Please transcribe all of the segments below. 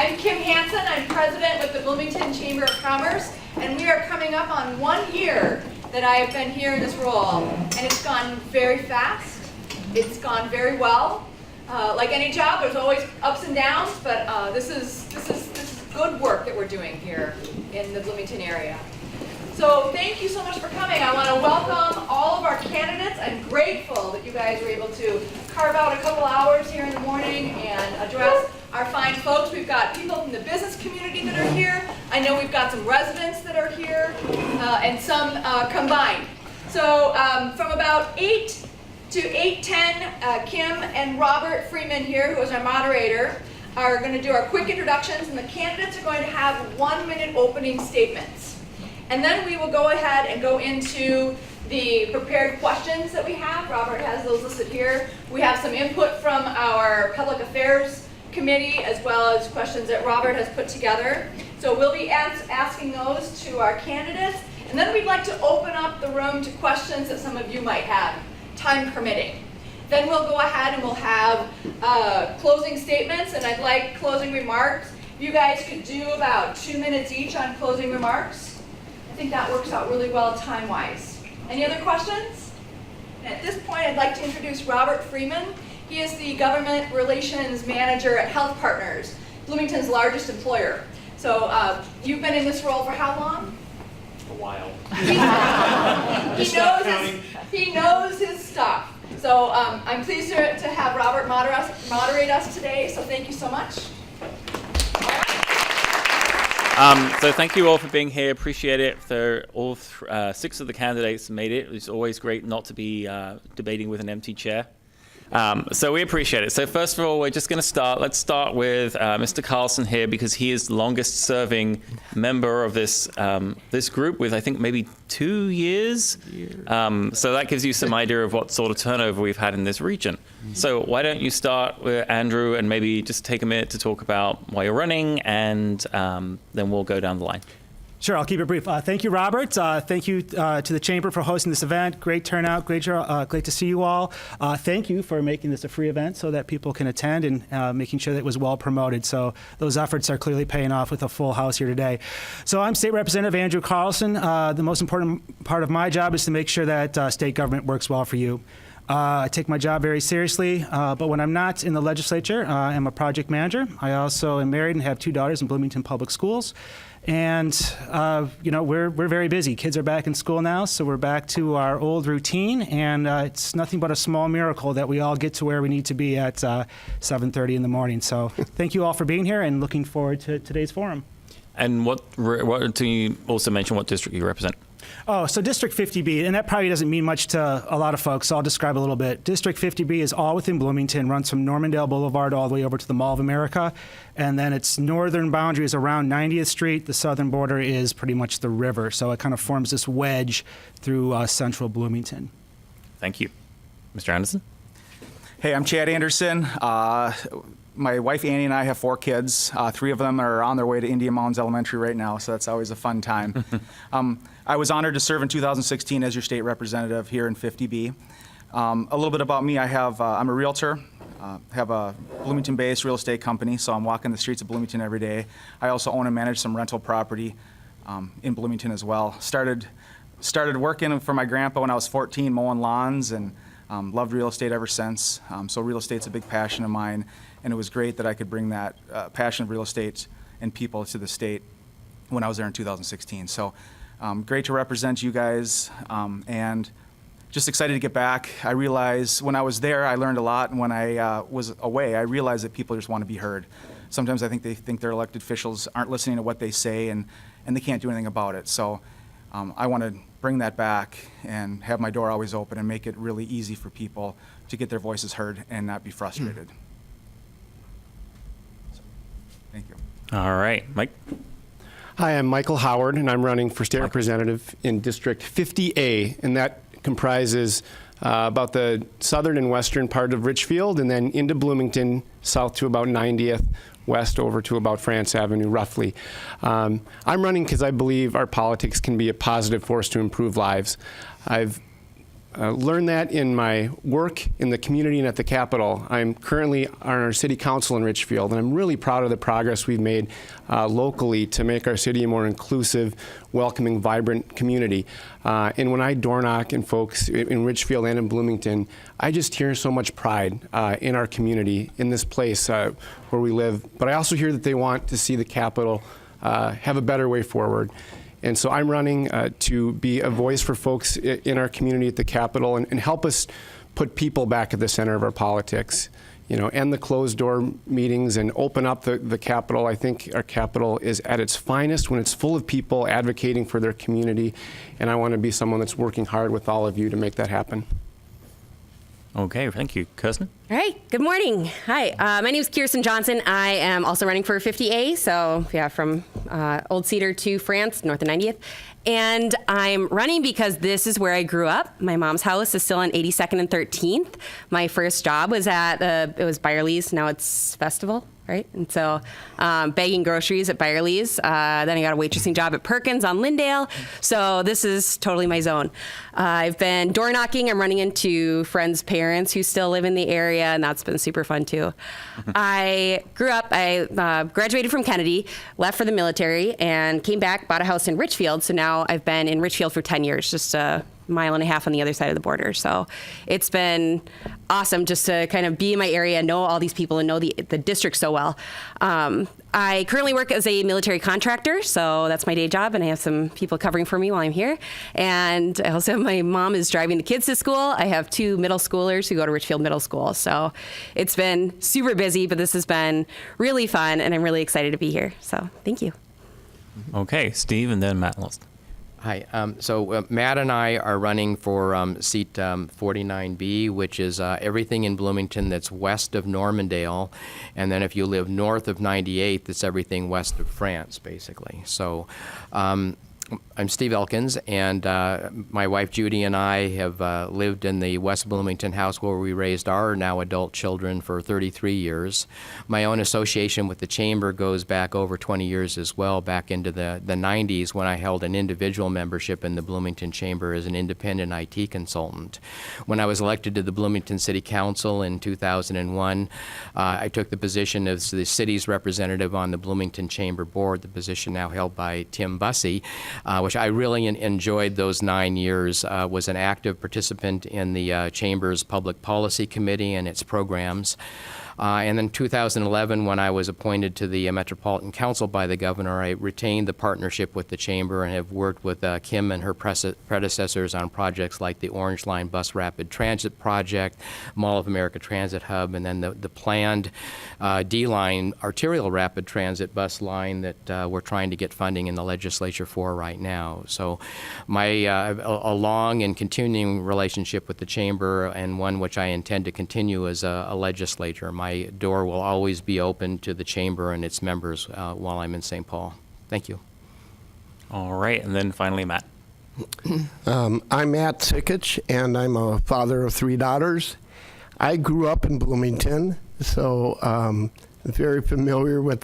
I'm Kim Hansen. I'm president with the Bloomington Chamber of Commerce, and we are coming up on 1 year that I have been here in this role, and it's gone very fast. It's gone very well. Like any job, there's always ups and downs, but this is good work that we're doing here in the Bloomington area. So thank you so much for coming. I want to welcome all of our candidates. I'm grateful that you guys were able to carve out a couple hours here in the morning and address our fine folks. We've got people from the business community that are here. I know we've got some residents that are here, and some combined. So from about 8 to 8:10, Kim and Robert Freeman here, who is our moderator, are going to do our quick introductions, and the candidates are going to have 1-minute opening statements. And then we will go ahead and go into the prepared questions that we have. Robert has those listed here. We have some input from our Public Affairs Committee, as well as questions that Robert has put together. So we'll be asking those to our candidates. And then we'd like to open up the room to questions that some of you might have, time permitting. Then we'll go ahead and we'll have closing statements, and I'd like closing remarks. If you guys could do about 2 minutes each on closing remarks. I think that works out really well time-wise. Any other questions? And at this point, I'd like to introduce Robert Freeman. He is the Government Relations Manager at Health Partners, Bloomington's largest employer. So you've been in this role for how long? A while. He knows his stuff. So I'm pleased to have Robert moderate us today, so thank you so much. So thank you all for being here. Appreciate it. For all 6 of the candidates made it. It's always great not to be debating with an empty chair. So we appreciate it. So first of all, we're just going to start. Let's start with Mr. Carlson here, because he is the longest serving member of this this group with, I think, maybe 2 years. So that gives you some idea of what sort of turnover we've had in this region. So why don't you start with Andrew and maybe just take a minute to talk about why you're running, and then we'll go down the line. Sure, I'll keep it brief. Thank you, Robert. Thank you to the Chamber for hosting this event. Great turnout, great to see you all. Thank you for making this a free event so that people can attend, and making sure that it was well promoted. So those efforts are clearly paying off with a full house here today. So I'm State Representative Andrew Carlson. The most important part of my job is to make sure that state government works well for you. I take my job very seriously, but when I'm not in the legislature, I'm a project manager. I also am married and have 2 daughters in Bloomington Public Schools. And, we're very busy. Kids are back in school now, so we're back to our old routine, and it's nothing but a small miracle that we all get to where we need to be at 7:30 in the morning. So thank you all for being here, and looking forward to today's forum. And what do you also mention what district you represent? Oh, so District 50B, and that probably doesn't mean much to a lot of folks, so I'll describe a little bit. District 50B is all within Bloomington, runs from Normandale Boulevard all the way over to the Mall of America, and then its northern boundary is around 90th Street. The southern border is pretty much the river, so it kind of forms this wedge through central Bloomington. Thank you. Mr. Anderson? Hey, I'm Chad Anderson. My wife Annie and I have 4 kids. 3 of them are on their way to Indian Mounds Elementary right now, so that's always a fun time. I was honored to serve in 2016 as your state representative here in 50B. A little bit about me: I'm a realtor, have a Bloomington-based real estate company, so I'm walking the streets of Bloomington every day. I also own and manage some rental property in Bloomington as well. Started working for my grandpa when I was 14, mowing lawns, and loved real estate ever since. So real estate's a big passion of mine, and it was great that I could bring that passion of real estate and people to the state when I was there in 2016. So great to represent you guys, and just excited to get back. I realized when I was there, I learned a lot, and when I was away, I realized that people just want to be heard. Sometimes I think they think their elected officials aren't listening to what they say, and they can't do anything about it. So I want to bring that back and have my door always open and make it really easy for people to get their voices heard and not be frustrated. So, thank you. All right, Mike? Hi, I'm Michael Howard, and I'm running for state representative in District 50A, and that comprises about the southern and western part of Richfield, and then into Bloomington, south to about 90th, west over to about France Avenue, roughly. I'm running because I believe our politics can be a positive force to improve lives. I've learned that in my work in the community and at the Capitol. I'm currently on our city council in Richfield, and I'm really proud of the progress we've made locally to make our city a more inclusive, welcoming, vibrant community. And when I door knock in folks in Richfield and in Bloomington, I just hear so much pride in our community, in this place where we live. But I also hear that they want to see the Capitol have a better way forward. And so I'm running to be a voice for folks in our community at the Capitol and help us put people back at the center of our politics, end the closed door meetings and open up the Capitol. I think our Capitol is at its finest when it's full of people advocating for their community, and I want to be someone that's working hard with all of you to make that happen. Okay, thank you. Kirsten? All right, good morning. Hi, my name is Kirsten Johnson. I am also running for 50A, so from Old Cedar to France, north of 90th. And I'm running because this is where I grew up. My mom's house is still on 82nd and 13th. My first job was at, it was Byerly's, now it's Festival, right? And so bagging groceries at Byerly's. Then I got a waitressing job at Perkins on Lyndale. So this is totally my zone. I've been door knocking. I'm running into friends' parents who still live in the area, and that's been super fun too. I grew up, I graduated from Kennedy, left for the military, and came back, bought a house in Richfield. So now I've been in Richfield for 10 years, just a mile and a half on the other side of the border. So it's been awesome just to kind of be in my area, know all these people, and know the district so well. I currently work as a military contractor, so that's my day job, and I have some people covering for me while I'm here. And I also, my mom is driving the kids to school. I have 2 middle schoolers who go to Richfield Middle School. So it's been super busy, but this has been really fun, and I'm really excited to be here. So thank you. Okay, Steve, and then Matt Lost. Hi. So Matt and I are running for seat 49B, which is everything in Bloomington that's west of Normandale. And then if you live north of 98th, it's everything west of France, basically. So I'm Steve Elkins, and my wife Judy and I have lived in the West Bloomington house where we raised our now adult children for 33 years. My own association with the Chamber goes back over 20 years as well, back into the 90s when I held an individual membership in the Bloomington Chamber as an independent IT consultant. When I was elected to the Bloomington City Council in 2001, I took the position as the city's representative on the Bloomington Chamber Board, the position now held by Tim Bussey. Which I really enjoyed those 9 years, was an active participant in the Chamber's Public Policy Committee and its programs. And then 2011, when I was appointed to the Metropolitan Council by the governor, I retained the partnership with the Chamber and have worked with Kim and her predecessors on projects like the Orange Line Bus Rapid Transit Project, Mall of America Transit Hub, and then the planned D-Line Arterial Rapid Transit bus line that we're trying to get funding in the legislature for right now. So my a long and continuing relationship with the Chamber, and one which I intend to continue as a legislator. My door will always be open to the Chamber and its members while I'm in St. Paul. Thank you. All right, and then finally, Matt. I'm Matt Sikich, and I'm a father of 3 daughters. I grew up in Bloomington, so I'm very familiar with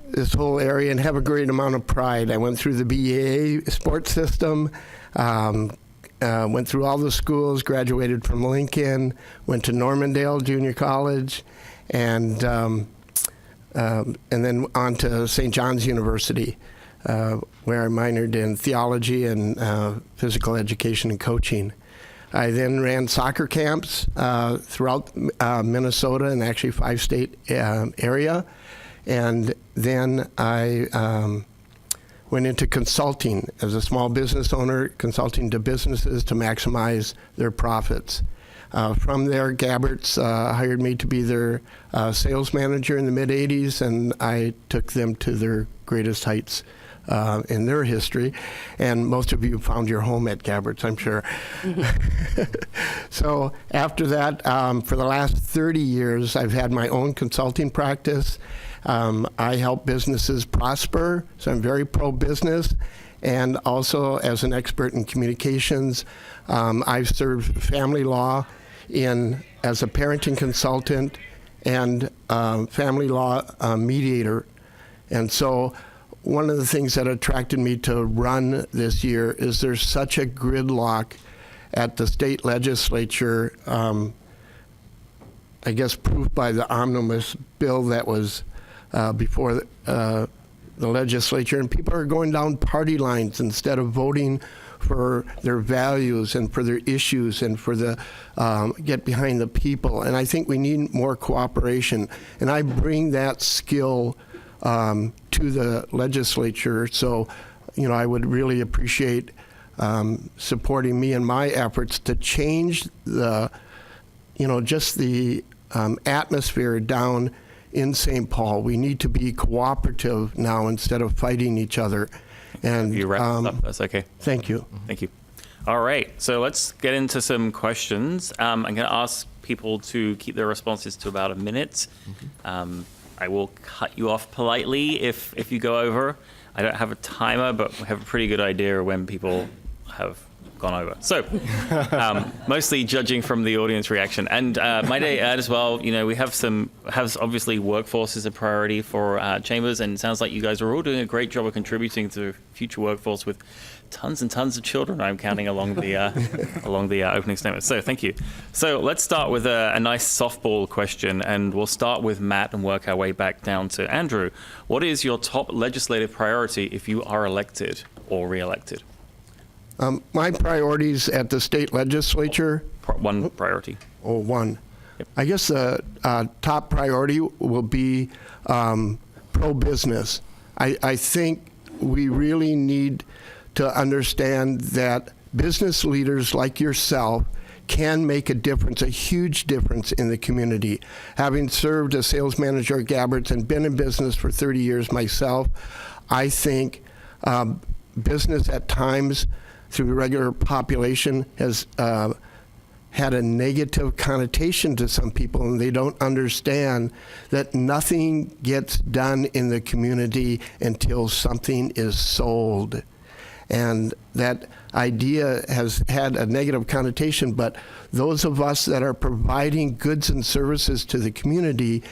this whole area and have a great amount of pride. I went through the BEA sports system, went through all the schools, graduated from Lincoln, went to Normandale Junior College, and then on to St. John's University, where I minored in theology and physical education and coaching. I then ran soccer camps throughout Minnesota and actually 5-state area. And then I went into consulting as a small business owner, consulting to businesses to maximize their profits. From there, Gabbert's hired me to be their sales manager in the mid-'80s, and I took them to their greatest heights in their history. And most of you found your home at Gabbert's, I'm sure. So after that, for the last 30 years, I've had my own consulting practice. I help businesses prosper, so I'm very pro-business. And also, as an expert in communications, I've served family law as a parenting consultant and family law mediator. And so one of the things that attracted me to run this year is there's such a gridlock at the state legislature, I guess proof by the omnibus bill that was before the legislature, and people are going down party lines instead of voting for their values and for their issues and for the get behind the people. And I think we need more cooperation. And I bring that skill to the legislature. So, I would really appreciate supporting me in my efforts to change the, just the atmosphere down in St. Paul. We need to be cooperative now instead of fighting each other. And You wrap this up. That's okay. Thank you. Thank you. All right. So let's get into some questions. I'm going to ask people to keep their responses to about a minute. I will cut you off politely if you go over. I don't have a timer, but we have a pretty good idea when people have gone over. So, mostly judging from the audience reaction. And might I add as well, we have obviously workforce is a priority for Chambers, and it sounds like you guys are all doing a great job of contributing to future workforce with tons and tons of children I'm counting along the opening statement. So thank you. So let's start with a nice softball question, and we'll start with Matt and work our way back down to Andrew. What is your top legislative priority if you are elected or re-elected? My priorities at the state legislature. One priority. One. Yep. I guess the top priority will be pro-business. I think we really need to understand that business leaders like yourself can make a difference, a huge difference in the community. Having served as sales manager at Gabbert's and been in business for 30 years myself, I think business at times through the regular population has had a negative connotation to some people, and they don't understand that nothing gets done in the community until something is sold. And that idea has had a negative connotation, but those of us that are providing goods and services to the community,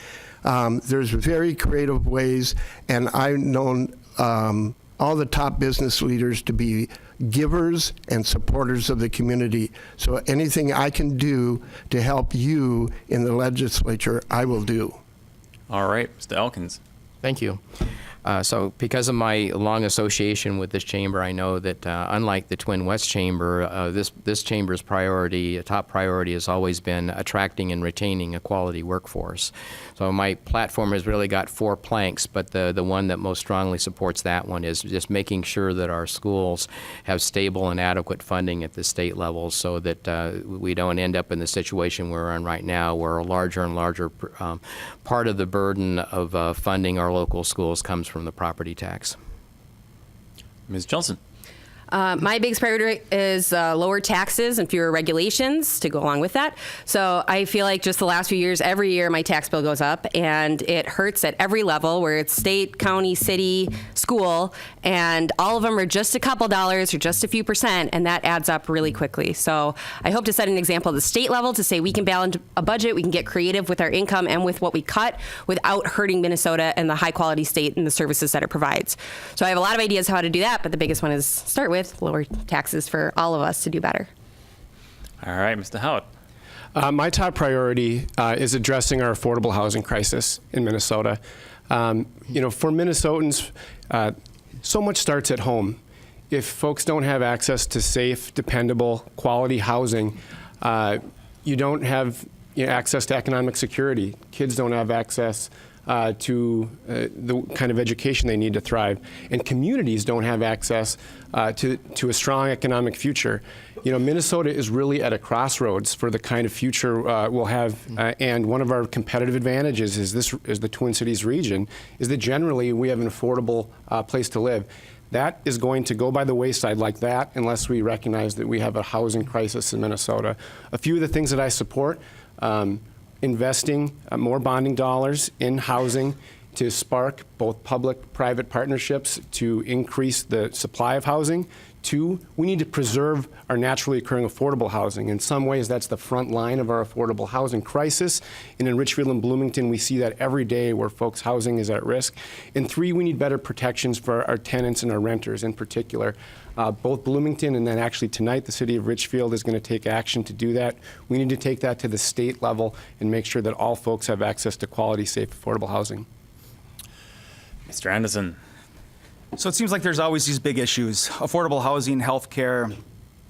there's very creative ways, and I've known all the top business leaders to be givers and supporters of the community. So anything I can do to help you in the legislature, I will do. All right, Mr. Elkins. Thank you. So because of my long association with this chamber, I know that unlike the Twin West Chamber, this chamber's top priority has always been attracting and retaining a quality workforce. So my platform has really got 4 planks, but the one that most strongly supports that one is just making sure that our schools have stable and adequate funding at the state level so that we don't end up in the situation we're in right now, where a larger and larger part of the burden of funding our local schools comes from the property tax. Ms. Johnson. My biggest priority is lower taxes and fewer regulations to go along with that. So I feel like just the last few years, every year my tax bill goes up, and it hurts at every level, where it's state, county, city, school, and all of them are just a couple dollars or just a few percent, and that adds up really quickly. So I hope to set an example at the state level to say we can balance a budget, we can get creative with our income and with what we cut without hurting Minnesota and the high quality state and the services that it provides. So I have a lot of ideas how to do that, but the biggest one is start with lower taxes for all of us to do better. All right, Mr. Howard. My top priority is addressing our affordable housing crisis in Minnesota. For Minnesotans, so much starts at home. If folks don't have access to safe, dependable, quality housing, you don't have access to economic security. Kids don't have access to the kind of education they need to thrive, and communities don't have access to a strong economic future. Minnesota is really at a crossroads for the kind of future we'll have, and one of our competitive advantages is the Twin Cities region, is that generally we have an affordable place to live. That is going to go by the wayside like that unless we recognize that we have a housing crisis in Minnesota. A few of the things that I support, investing more bonding dollars in housing to spark both public-private partnerships to increase the supply of housing. 2, we need to preserve our naturally occurring affordable housing. In some ways, that's the front line of our affordable housing crisis. And in Richfield and Bloomington, we see that every day where folks' housing is at risk. And 3, we need better protections for our tenants and our renters in particular. Both Bloomington and then actually tonight, the city of Richfield is going to take action to do that. We need to take that to the state level and make sure that all folks have access to quality, safe, affordable housing. Mr. Anderson. So it seems like there's always these big issues: affordable housing, healthcare,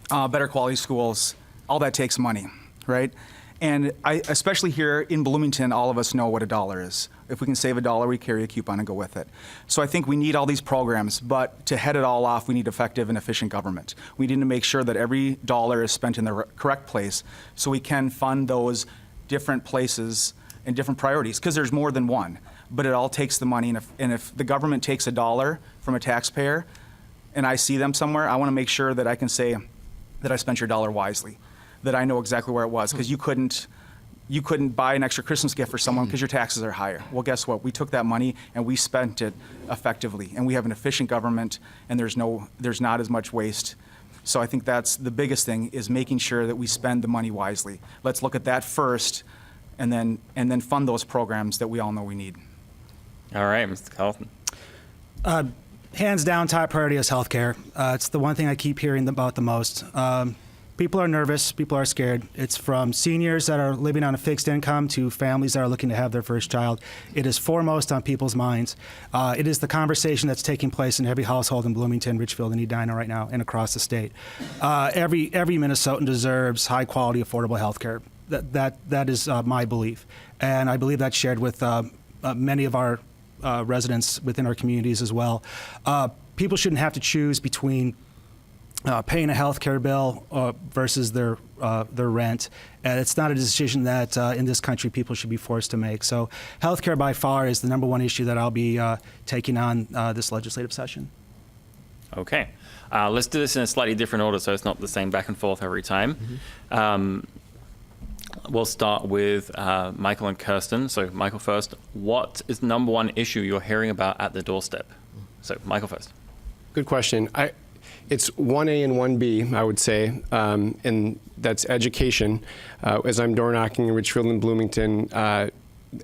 better quality schools. All that takes money, right? And especially here in Bloomington, all of us know what $1 is. If we can save $1, we carry a coupon and go with it. So I think we need all these programs, but to head it all off, we need effective and efficient government. We need to make sure that every dollar is spent in the correct place so we can fund those different places and different priorities, because there's more than one. But it all takes the money, and if the government takes $1 from a taxpayer and I see them somewhere, I want to make sure that I can say that I spent your dollar wisely, that I know exactly where it was, because you couldn't buy an extra Christmas gift for someone because your taxes are higher. Well, guess what? We took that money and we spent it effectively, and we have an efficient government, and there's not as much waste. So I think that's the biggest thing, is making sure that we spend the money wisely. Let's look at that first, and then fund those programs that we all know we need. All right, Mr. Carlton. Hands down, top priority is healthcare. It's the one thing I keep hearing about the most. People are nervous. People are scared. It's from seniors that are living on a fixed income to families that are looking to have their first child. It is foremost on people's minds. It is the conversation that's taking place in every household in Bloomington, Richfield, and Edina right now, and across the state. Every Minnesotan deserves high-quality, affordable healthcare. That is my belief, and I believe that's shared with many of our residents within our communities as well. People shouldn't have to choose between paying a health care bill versus their rent. And it's not a decision that in this country people should be forced to make. So health care by far is the #1 issue that I'll be taking on this legislative session. Okay. Let's do this in a slightly different order so it's not the same back and forth every time. Mm-hmm. We'll start with Michael and Kirsten. So Michael first. What is the #1 issue you're hearing about at the doorstep? So Michael first. Good question. It's 1A and 1B, I would say, and that's education. As I'm door knocking in Richfield and Bloomington,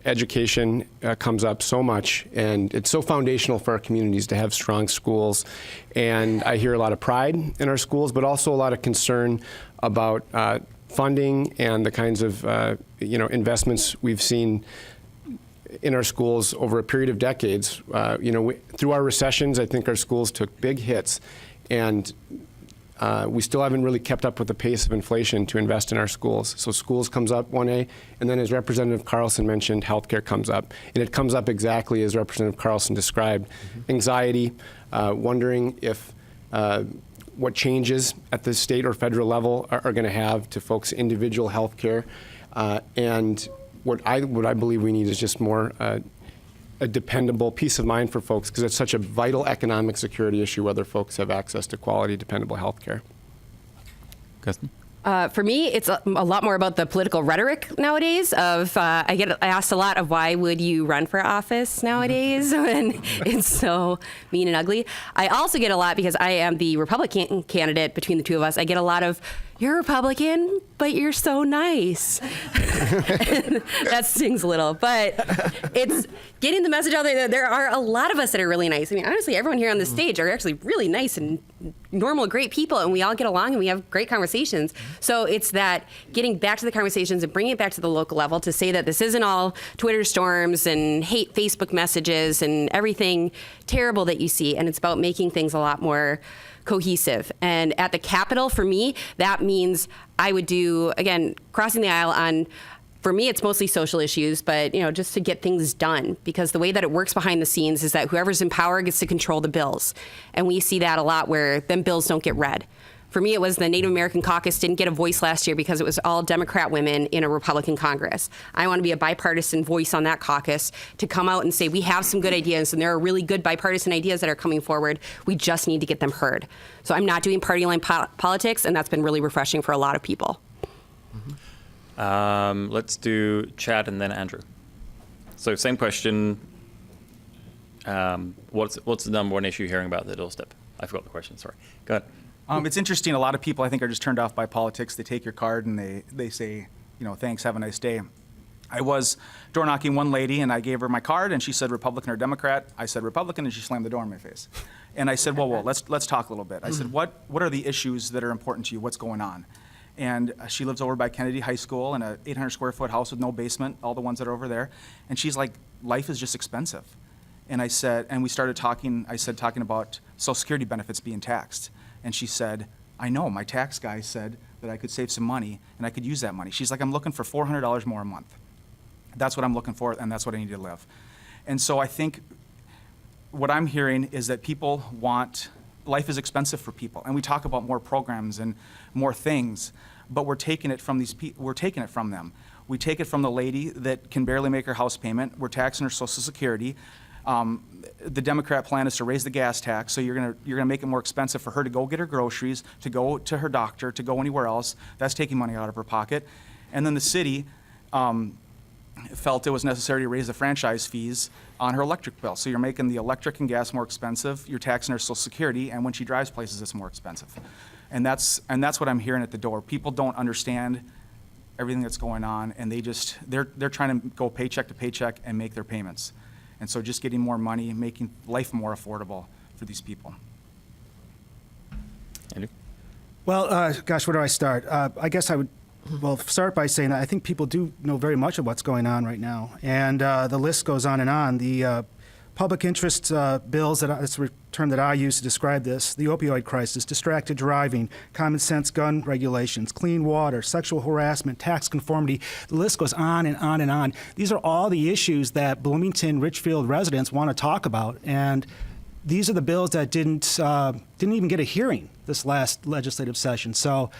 education comes up so much, and it's so foundational for our communities to have strong schools. And I hear a lot of pride in our schools, but also a lot of concern about funding and the kinds of investments we've seen in our schools over a period of decades. Through our recessions, I think our schools took big hits, and we still haven't really kept up with the pace of inflation to invest in our schools. So schools comes up 1A, and then as Representative Carlson mentioned, healthcare comes up. And it comes up exactly as Representative Carlson described. Anxiety, wondering if what changes at the state or federal level are going to have to folks' individual health care. And what I believe we need is just more a dependable peace of mind for folks, because it's such a vital economic security issue whether folks have access to quality, dependable health care. Kirsten? For me, it's a lot more about the political rhetoric nowadays. I get asked a lot of why would you run for office nowadays when it's so mean and ugly. I also get a lot, because I am the Republican candidate between the two of us, I get a lot of, you're Republican, but you're so nice. That stings a little, but it's getting the message out there that there are a lot of us that are really nice. I mean, honestly, everyone here on the stage are actually really nice and normal, great people, and we all get along and we have great conversations. So it's that getting back to the conversations and bringing it back to the local level to say that this isn't all Twitter storms and hate Facebook messages and everything terrible that you see, and it's about making things a lot more cohesive. And at the Capitol, for me, that means I would do, again, crossing the aisle on, for me, it's mostly social issues, but just to get things done, because the way that it works behind the scenes is that whoever's in power gets to control the bills. And we see that a lot where them bills don't get read. For me, it was the Native American caucus didn't get a voice last year because it was all Democrat women in a Republican Congress. I want to be a bipartisan voice on that caucus to come out and say, we have some good ideas, and there are really good bipartisan ideas that are coming forward. We just need to get them heard. So I'm not doing party line politics, and that's been really refreshing for a lot of people. Let's do Chad and then Andrew. So same question. what's the number one issue you're hearing about at the doorstep? I forgot the question, sorry. Go ahead. It's interesting. A lot of people, I think, are just turned off by politics. They take your card and they say, thanks, have a nice day. I was door knocking one lady, and I gave her my card, and she said Republican or Democrat. I said Republican, and she slammed the door in my face. And I said, well, let's talk a little bit. I said, what are the issues that are important to you? What's going on? And she lives over by Kennedy High School in an 800 square foot house with no basement, all the ones that are over there. And she's like, life is just expensive. And I said, and we started talking, talking about Social Security benefits being taxed. And she said, I know, my tax guy said that I could save some money and I could use that money. She's like, I'm looking for $400 more a month. That's what I'm looking for, and that's what I need to live. And so I think what I'm hearing is that people want, life is expensive for people, and we talk about more programs and more things, but we're taking it from we're taking it from them. We take it from the lady that can barely make her house payment. We're taxing her Social Security. The Democrat plan is to raise the gas tax, so you're gonna make it more expensive for her to go get her groceries, to go to her doctor, to go anywhere else. That's taking money out of her pocket. And then the city felt it was necessary to raise the franchise fees on her electric bill. So you're making the electric and gas more expensive, you're taxing her Social Security, and when she drives places, it's more expensive. And that's what I'm hearing at the door. People don't understand everything that's going on, and they're trying to go paycheck to paycheck and make their payments. And so just getting more money, making life more affordable for these people. Andrew? Well, gosh, where do I start? I guess I would start by saying that I think people do know very much of what's going on right now. And the list goes on and on. The public interest bills, that's a term that I use to describe this, the opioid crisis, distracted driving, common sense gun regulations, clean water, sexual harassment, tax conformity. The list goes on and on and on. These are all the issues that Bloomington, Richfield residents want to talk about. And these are the bills that didn't even get a hearing this last legislative session. So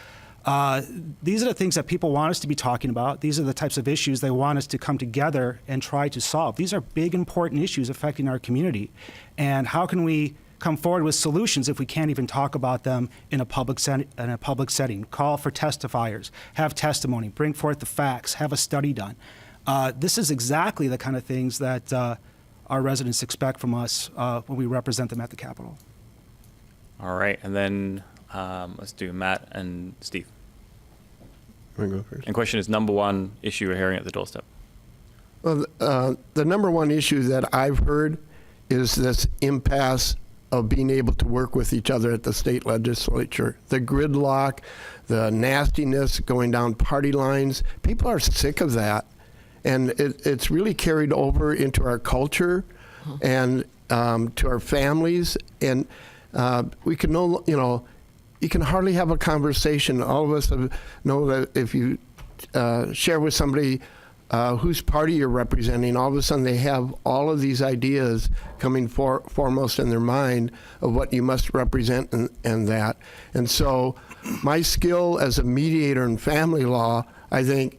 these are the things that people want us to be talking about. These are the types of issues they want us to come together and try to solve. These are big, important issues affecting our community. And how can we come forward with solutions if we can't even talk about them in a public setting? Call for testifiers, have testimony, bring forth the facts, have a study done. This is exactly the kind of things that our residents expect from us when we represent them at the Capitol. All right, and then let's do Matt and Steve. Want to go first? And question is number one issue we're hearing at the doorstep. Well, the number one issue that I've heard is this impasse of being able to work with each other at the state legislature. The gridlock, the nastiness going down party lines. People are sick of that. And it's really carried over into our culture and to our families. And we can you can hardly have a conversation. All of us know that if you share with somebody whose party you're representing, all of a sudden they have all of these ideas coming foremost in their mind of what you must represent and that. And so my skill as a mediator in family law, I think,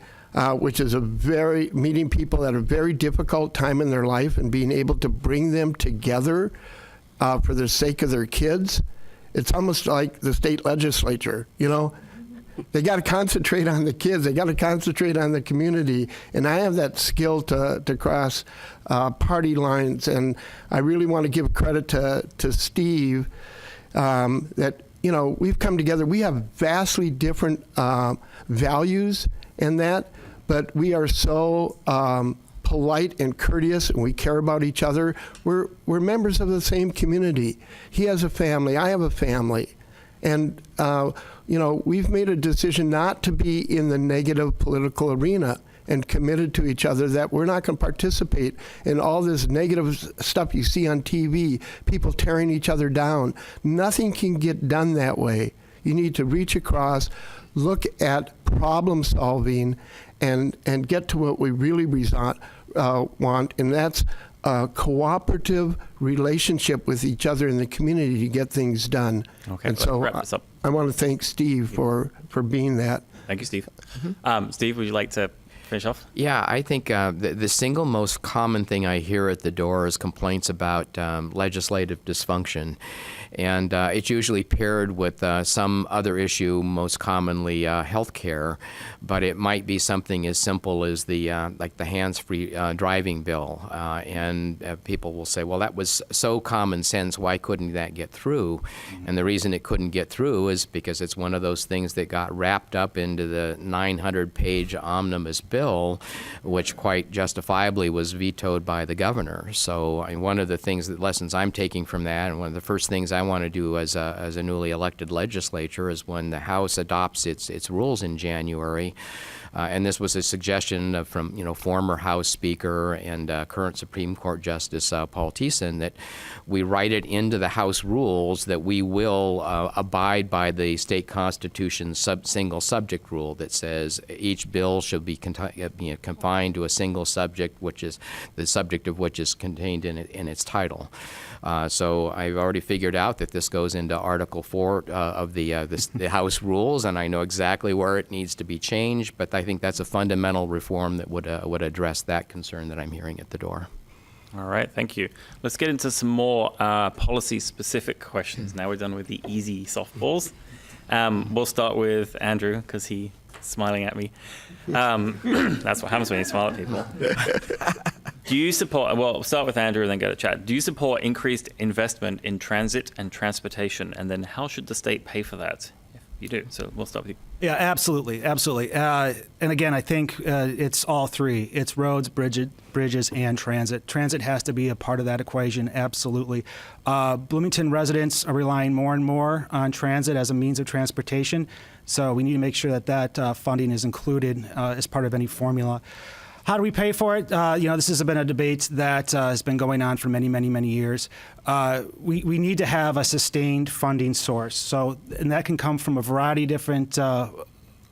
which is meeting people at a very difficult time in their life and being able to bring them together for the sake of their kids. It's almost like the state legislature, They got to concentrate on the kids. They got to concentrate on the community. And I have that skill to cross party lines. And I really want to give credit to Steve that, we've come together. We have vastly different values in that, but we are so polite and courteous, and we care about each other. We're members of the same community. He has a family. I have a family. And, we've made a decision not to be in the negative political arena and committed to each other that we're not going to participate in all this negative stuff you see on TV, people tearing each other down. Nothing can get done that way. You need to reach across, look at problem solving, and get to what we really want, and that's a cooperative relationship with each other in the community to get things done. Okay, and so let's wrap this up. I want to thank Steve for being that. Thank you, Steve. Steve, would you like to finish off? Yeah, I think the single most common thing I hear at the door is complaints about legislative dysfunction. And it's usually paired with some other issue, most commonly health care, but it might be something as simple as the like the hands-free driving bill. And people will say, well, that was so common sense, why couldn't that get through? And the reason it couldn't get through is because it's one of those things that got wrapped up into the 900-page omnibus bill, which quite justifiably was vetoed by the governor. So one of the lessons I'm taking from that, and one of the first things I want to do as a newly elected legislature is when the House adopts its rules in January, and this was a suggestion from former House Speaker and current Supreme Court Justice Paul Thiessen, that we write it into the House rules that we will abide by the state constitution's single subject rule that says each bill should be confined to a single subject, which is the subject of which is contained in its title. So I've already figured out that this goes into Article 4 of the House rules, and I know exactly where it needs to be changed, but I think that's a fundamental reform that would address that concern that I'm hearing at the door. All right, thank you. Let's get into some more policy-specific questions. Now we're done with the easy softballs. We'll start with Andrew, because he's smiling at me. That's what happens when you smile at people. Do you support, well, we'll start with Andrew and then go to Chad. Do you support increased investment in transit and transportation? And then how should the state pay for that? If you do. So we'll start with you. Yeah, absolutely. And again, I think it's all three. It's roads, bridges, and transit. Transit has to be a part of that equation, absolutely. Bloomington residents are relying more and more on transit as a means of transportation, so we need to make sure that funding is included as part of any formula. How do we pay for it? This has been a debate that has been going on for many, many, many years. We need to have a sustained funding source. And that can come from a variety of different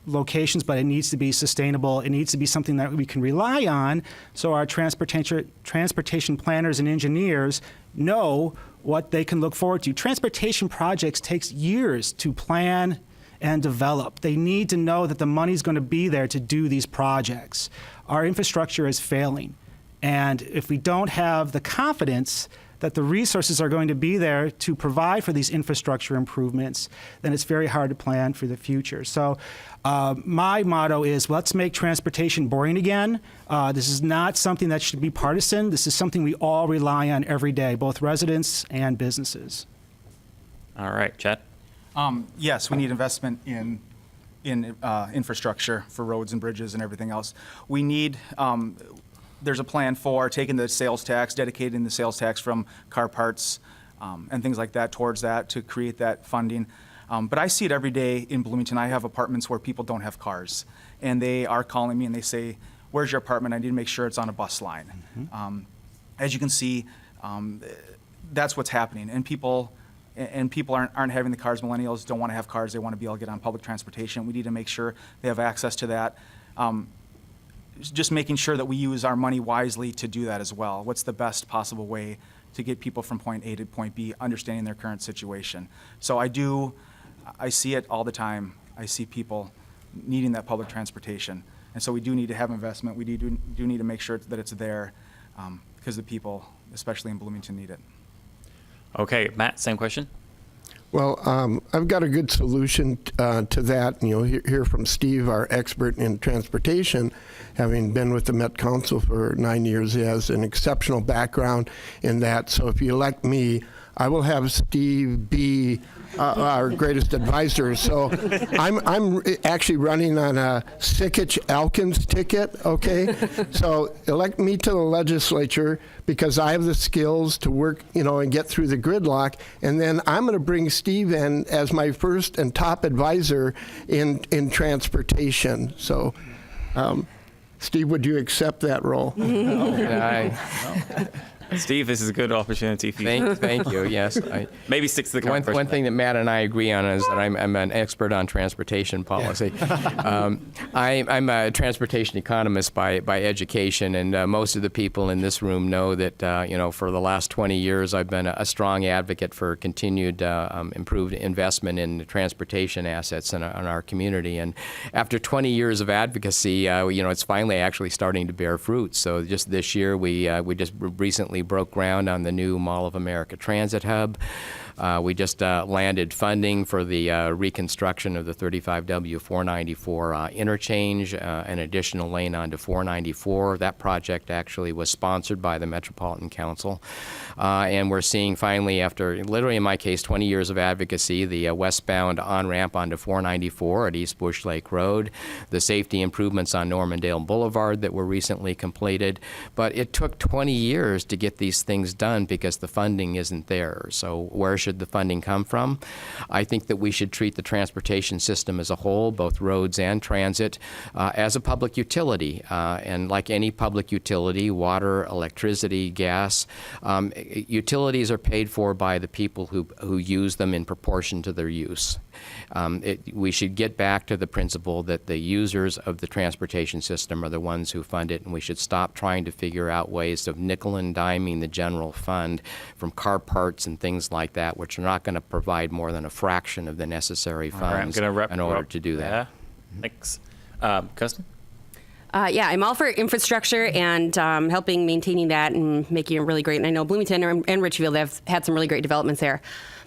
locations, but it needs to be sustainable. It needs to be something that we can rely on, so our transportation planners and engineers know what they can look forward to. Transportation projects takes years to plan and develop. They need to know that the money's going to be there to do these projects. Our infrastructure is failing, and if we don't have the confidence that the resources are going to be there to provide for these infrastructure improvements, then it's very hard to plan for the future. So my motto is, let's make transportation boring again. This is not something that should be partisan. This is something we all rely on every day, both residents and businesses. All right, Chad? Yes, we need investment in infrastructure for roads and bridges and everything else. We need, there's a plan for taking the sales tax, dedicating the sales tax from car parts and things like that towards that to create that funding. But I see it every day in Bloomington. I have apartments where people don't have cars, and they are calling me and they say, where's your apartment? I need to make sure it's on a bus line. Mm-hmm. As you can see, that's what's happening. And people aren't having the cars. Millennials don't want to have cars. They want to be able to get on public transportation. We need to make sure they have access to that. Just making sure that we use our money wisely to do that as well. What's the best possible way to get people from point A to point B, understanding their current situation? So I see it all the time. I see people needing that public transportation. And so we do need to have investment. We do need to make sure that it's there because the people, especially in Bloomington, need it. Okay, Matt, same question. Well, I've got a good solution to that. Hear from Steve, our expert in transportation, having been with the Met Council for 9 years. He has an exceptional background in that. So if you elect me, I will have Steve be our greatest advisor. So I'm actually running on a Sikich-Elkins ticket, okay? So elect me to the legislature because I have the skills to work, and get through the gridlock. And then I'm going to bring Steve in as my first and top advisor in transportation. So, Steve, this is a good opportunity for you. Thank you. Yes. Maybe stick to the current question. One thing that Matt and I agree on is that I'm an expert on transportation policy. I'm a transportation economist by education, and most of the people in this room know that for the last 20 years I've been a strong advocate for continued improved investment in transportation assets in our community. And after 20 years of advocacy, it's finally actually starting to bear fruit. So just this year we just recently broke ground on the new Mall of America Transit Hub. We just landed funding for the reconstruction of the 35W 494 interchange, an additional lane onto 494. That project actually was sponsored by the Metropolitan Council. And we're seeing finally, after literally in my case 20 years of advocacy, the westbound on-ramp onto 494 at East Bush Lake Road, the safety improvements on Normandale Boulevard that were recently completed. But it took 20 years to get these things done because the funding isn't there. So where should the funding come from? I think that we should treat the transportation system as a whole, both roads and transit, as a public utility. And like any public utility, water, electricity, gas, utilities are paid for by the people who use them in proportion to their use. We should get back to the principle that the users of the transportation system are the ones who fund it, and we should stop trying to figure out ways of nickel and diming the general fund from car parts and things like that, which are not going to provide more than a fraction of the necessary funds in order to do that. Thanks. Kirsten? Yeah, I'm all for infrastructure and helping maintaining that and making it really great. And I know Bloomington and Richfield have had some really great developments there.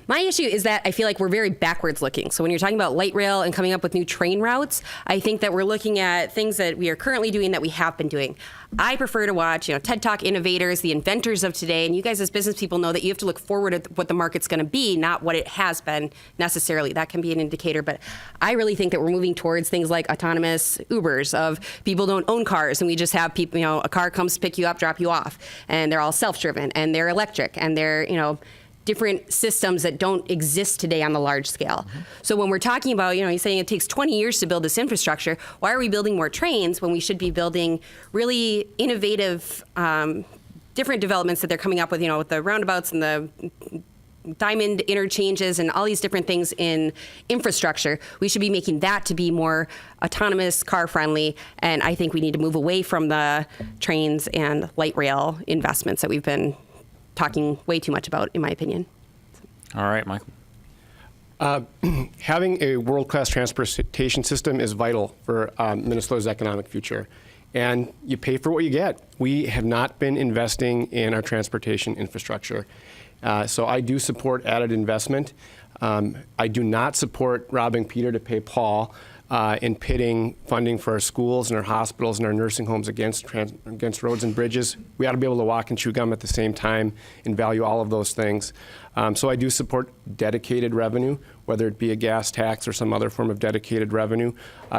My issue is that I feel like we're very backwards looking. So when you're talking about light rail and coming up with new train routes, I think that we're looking at things that we are currently doing that we have been doing. I prefer to watch, TED Talk innovators, the inventors of today, and you guys as business people know that you have to look forward at what the market's going to be, not what it has been necessarily. That can be an indicator, but I really think that we're moving towards things like autonomous Ubers of people don't own cars and we just have people, a car comes pick you up, drop you off, and they're all self-driven and they're electric and they're, different systems that don't exist today on the large scale. Mm-hmm. So when we're talking about, he's saying it takes 20 years to build this infrastructure, why are we building more trains when we should be building really innovative, different developments that they're coming up with, with the roundabouts and the diamond interchanges and all these different things in infrastructure. We should be making that to be more autonomous, car friendly, and I think we need to move away from the trains and light rail investments that we've been talking way too much about, in my opinion. All right, Michael. Having a world-class transportation system is vital for Minnesota's economic future. And you pay for what you get. We have not been investing in our transportation infrastructure. So I do support added investment. I do not support robbing Peter to pay Paul in pitting funding for our schools and our hospitals and our nursing homes against roads and bridges. We ought to be able to walk and chew gum at the same time and value all of those things. So I do support dedicated revenue, whether it be a gas tax or some other form of dedicated revenue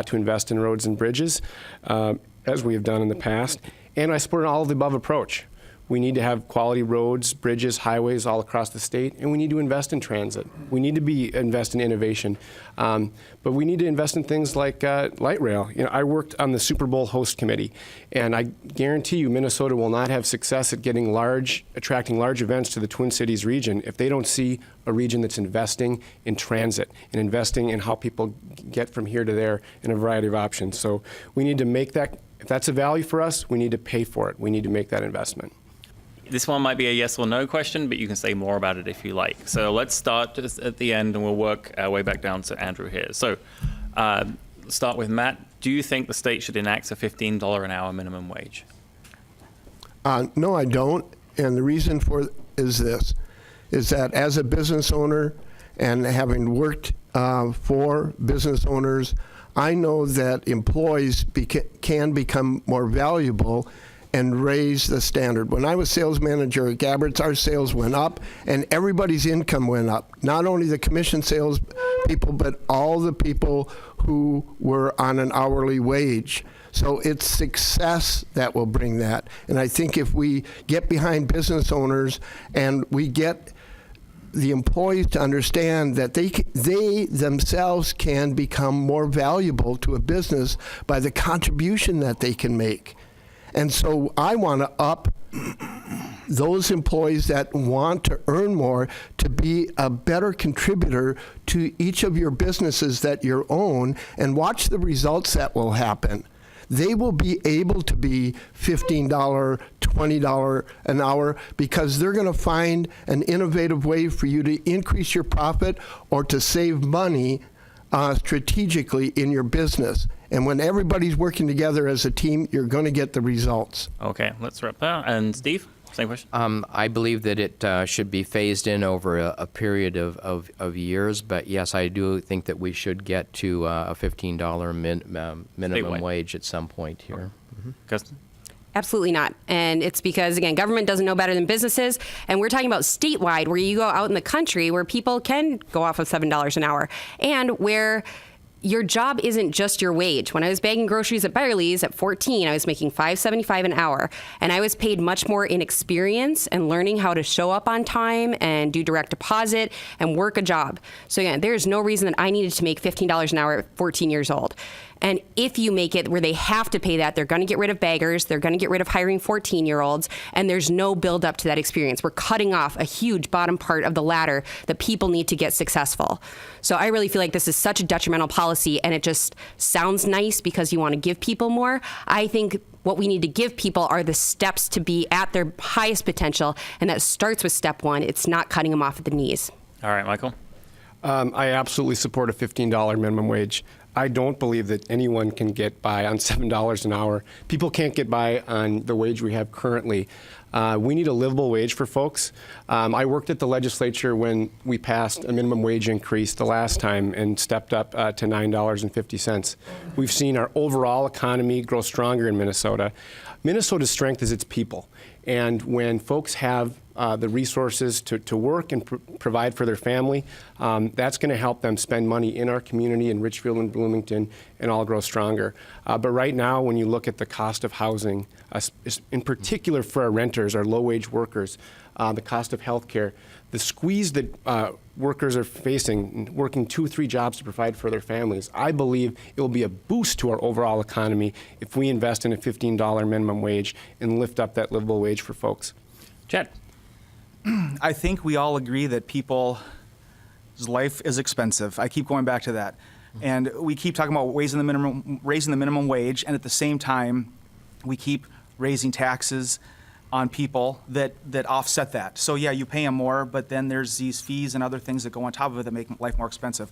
to invest in roads and bridges, as we have done in the past. And I support an all-of-the-above approach. We need to have quality roads, bridges, highways all across the state, and we need to invest in transit. We need to invest in innovation, but we need to invest in things like light rail. I worked on the Super Bowl host committee, and I guarantee you Minnesota will not have success at attracting large events to the Twin Cities region if they don't see a region that's investing in transit and investing in how people get from here to there in a variety of options. So we need to make that, if that's a value for us, we need to pay for it. We need to make that investment. This one might be a yes or no question, but you can say more about it if you like. So let's start just at the end and we'll work our way back down to Andrew here. So start with Matt. Do you think the state should enact a $15 an hour minimum wage? No, I don't. And the reason for it is this, is that as a business owner and having worked for business owners, I know that employees can become more valuable and raise the standard. When I was sales manager at Gabbert's, our sales went up and everybody's income went up. Not only the commission sales people, but all the people who were on an hourly wage. So it's success that will bring that. And I think if we get behind business owners and we get the employees to understand that they themselves can become more valuable to a business by the contribution that they can make. And so I want to up those employees that want to earn more to be a better contributor to each of your businesses that you own, and watch the results that will happen. They will be able to be $15, $20 an hour because they're going to find an innovative way for you to increase your profit or to save money strategically in your business. And when everybody's working together as a team, you're going to get the results. Okay, let's wrap that. And Steve, same question. I believe that it should be phased in over a period of years, but yes, I do think that we should get to a $15 minimum Statewide. wage at some point here. Kirsten? Absolutely not. And it's because, again, government doesn't know better than businesses. And we're talking about statewide, where you go out in the country where people can go off of $7 an hour and where your job isn't just your wage. When I was bagging groceries at Byerly's at 14, I was making $5.75 an hour, and I was paid much more in experience and learning how to show up on time and do direct deposit and work a job. So again, there's no reason that I needed to make $15 an hour at 14 years old. And if you make it where they have to pay that, they're going to get rid of baggers, they're going to get rid of hiring 14-year-olds, and there's no build up to that experience. We're cutting off a huge bottom part of the ladder that people need to get successful. So I really feel like this is such a detrimental policy, and it just sounds nice because you want to give people more. I think what we need to give people are the steps to be at their highest potential, and that starts with step one. It's not cutting them off at the knees. All right, Michael? I absolutely support a $15 minimum wage. I don't believe that anyone can get by on $7 an hour. People can't get by on the wage we have currently. We need a livable wage for folks. I worked at the legislature when we passed a minimum wage increase the last time and stepped up to $9.50. We've seen our overall economy grow stronger in Minnesota. Minnesota's strength is its people. And when folks have the resources to work and provide for their family, that's going to help them spend money in our community in Richfield and Bloomington and all grow stronger. But right now, when you look at the cost of housing, in particular for our renters, our low-wage workers, the cost of health care, the squeeze that workers are facing, working 2 or 3 jobs to provide for their families, I believe it will be a boost to our overall economy if we invest in a $15 minimum wage and lift up that livable wage for folks. Chad? I think we all agree that people's life is expensive. I keep going back to that. And we keep talking about raising the minimum wage, and at the same time, we keep raising taxes on people that offset that. So yeah, you pay them more, but then there's these fees and other things that go on top of it that make life more expensive.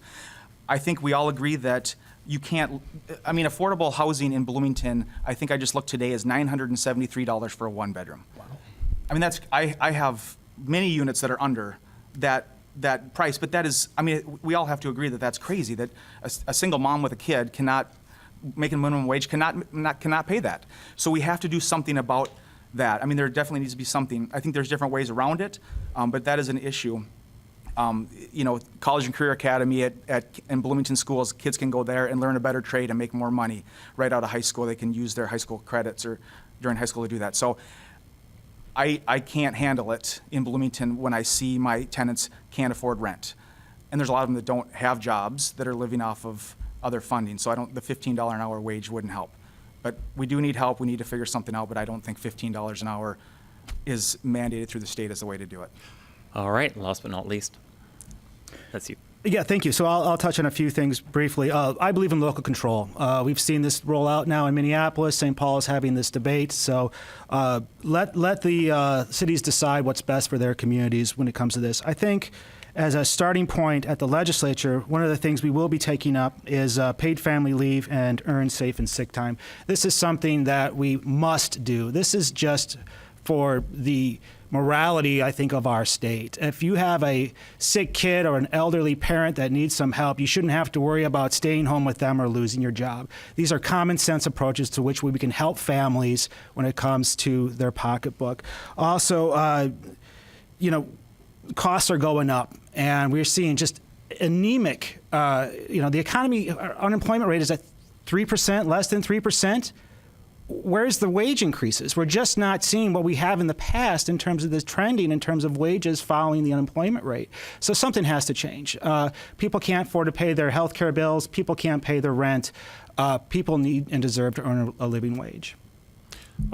I think we all agree that you can't, I mean, affordable housing in Bloomington, I think I just looked today, is $973 for a 1-bedroom. Wow. I mean, I have many units that are under that price, but that is, I mean, we all have to agree that that's crazy, that a single mom with a kid cannot, making minimum wage, cannot pay that. So we have to do something about that. I mean, there definitely needs to be something. I think there's different ways around it, but that is an issue. College and Career Academy in Bloomington schools, kids can go there and learn a better trade and make more money right out of high school. They can use their high school credits or during high school to do that. So I can't handle it in Bloomington when I see my tenants can't afford rent. And there's a lot of them that don't have jobs that are living off of other funding. So the $15 an hour wage wouldn't help. But we do need help. We need to figure something out, but I don't think $15 an hour is mandated through the state as the way to do it. All right, last but not least, that's you. Yeah, thank you. So I'll touch on a few things briefly. I believe in local control. We've seen this roll out now in Minneapolis. St. Paul is having this debate. So let the cities decide what's best for their communities when it comes to this. I think as a starting point at the legislature, one of the things we will be taking up is paid family leave and earned safe and sick time. This is something that we must do. This is just for the morality, I think, of our state. If you have a sick kid or an elderly parent that needs some help, you shouldn't have to worry about staying home with them or losing your job. These are common sense approaches to which we can help families when it comes to their pocketbook. Also, costs are going up, and we're seeing just anemic, the economy, our unemployment rate is at 3%, less than 3%. Where's the wage increases? We're just not seeing what we have in the past in terms of the trending, in terms of wages following the unemployment rate. So something has to change. People can't afford to pay their health care bills. People can't pay their rent. People need and deserve to earn a living wage.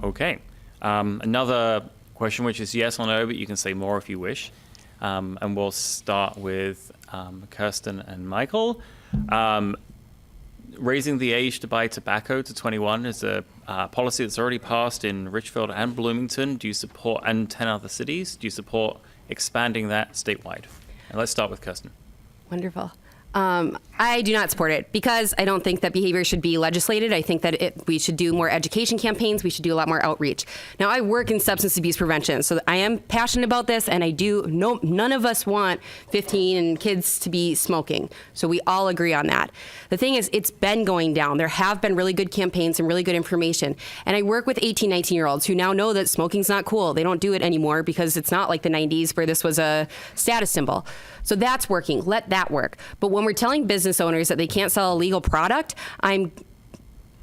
Okay. Another question, which is yes or no, but you can say more if you wish. And we'll start with Kirsten and Michael. Raising the age to buy tobacco to 21 is a policy that's already passed in Richfield and Bloomington. Do you support, and 10 other cities, do you support expanding that statewide? And let's start with Kirsten. Wonderful. I do not support it because I don't think that behavior should be legislated. I think that we should do more education campaigns. We should do a lot more outreach. Now, I work in substance abuse prevention, so I am passionate about this, and none of us want 15 and kids to be smoking. So we all agree on that. The thing is, it's been going down. There have been really good campaigns and really good information. And I work with 18, 19-year-olds who now know that smoking's not cool. They don't do it anymore because it's not like the 90s where this was a status symbol. So that's working. Let that work. But when we're telling business owners that they can't sell a legal product, I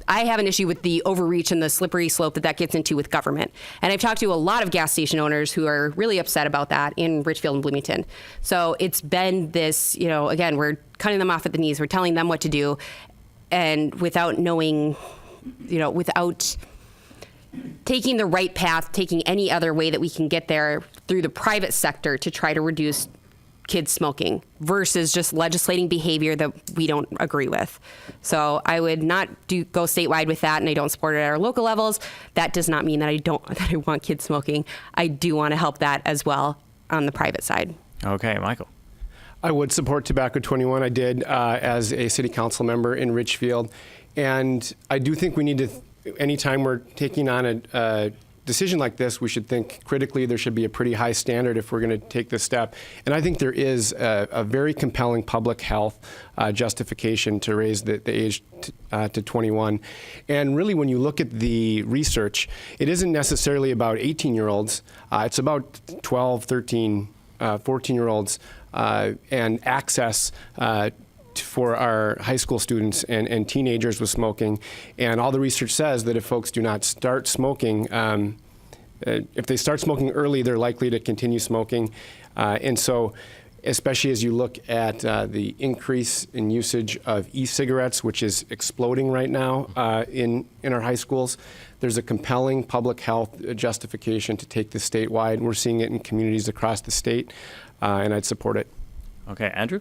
have an issue with the overreach and the slippery slope that gets into with government. And I've talked to a lot of gas station owners who are really upset about that in Richfield and Bloomington. So it's been this, again, we're cutting them off at the knees. We're telling them what to do. And without knowing, without taking the right path, taking any other way that we can get there through the private sector to try to reduce kids smoking versus just legislating behavior that we don't agree with. So I would not go statewide with that, and I don't support it at our local levels. That does not mean that I want kids smoking. I do want to help that as well on the private side. Okay, Michael. I would support Tobacco 21. I did as a city council member in Richfield. And I do think we need to, anytime we're taking on a decision like this, we should think critically. There should be a pretty high standard if we're going to take this step. And I think there is a very compelling public health justification to raise the age to 21. And really, when you look at the research, it isn't necessarily about 18-year-olds. It's about 12, 13, 14-year-olds and access for our high school students and teenagers with smoking. And all the research says that if folks do not start smoking, if they start smoking early, they're likely to continue smoking. And so, especially as you look at the increase in usage of e-cigarettes, which is exploding right now in our high schools, there's a compelling public health justification to take this statewide. We're seeing it in communities across the state, and I'd support it. Okay, Andrew?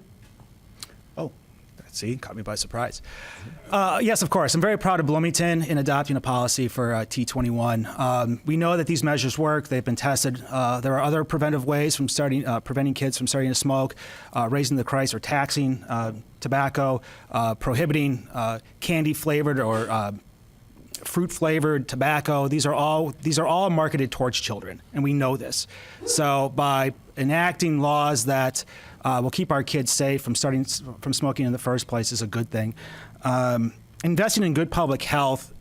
See, caught me by surprise. Yes, of course. I'm very proud of Bloomington in adopting a policy for T21. We know that these measures work. They've been tested. There are other preventive ways from preventing kids from starting to smoke, raising the price or taxing tobacco, prohibiting candy-flavored or fruit-flavored tobacco. These are all marketed towards children, and we know this. So by enacting laws that will keep our kids safe from smoking in the first place is a good thing. Investing in good public health,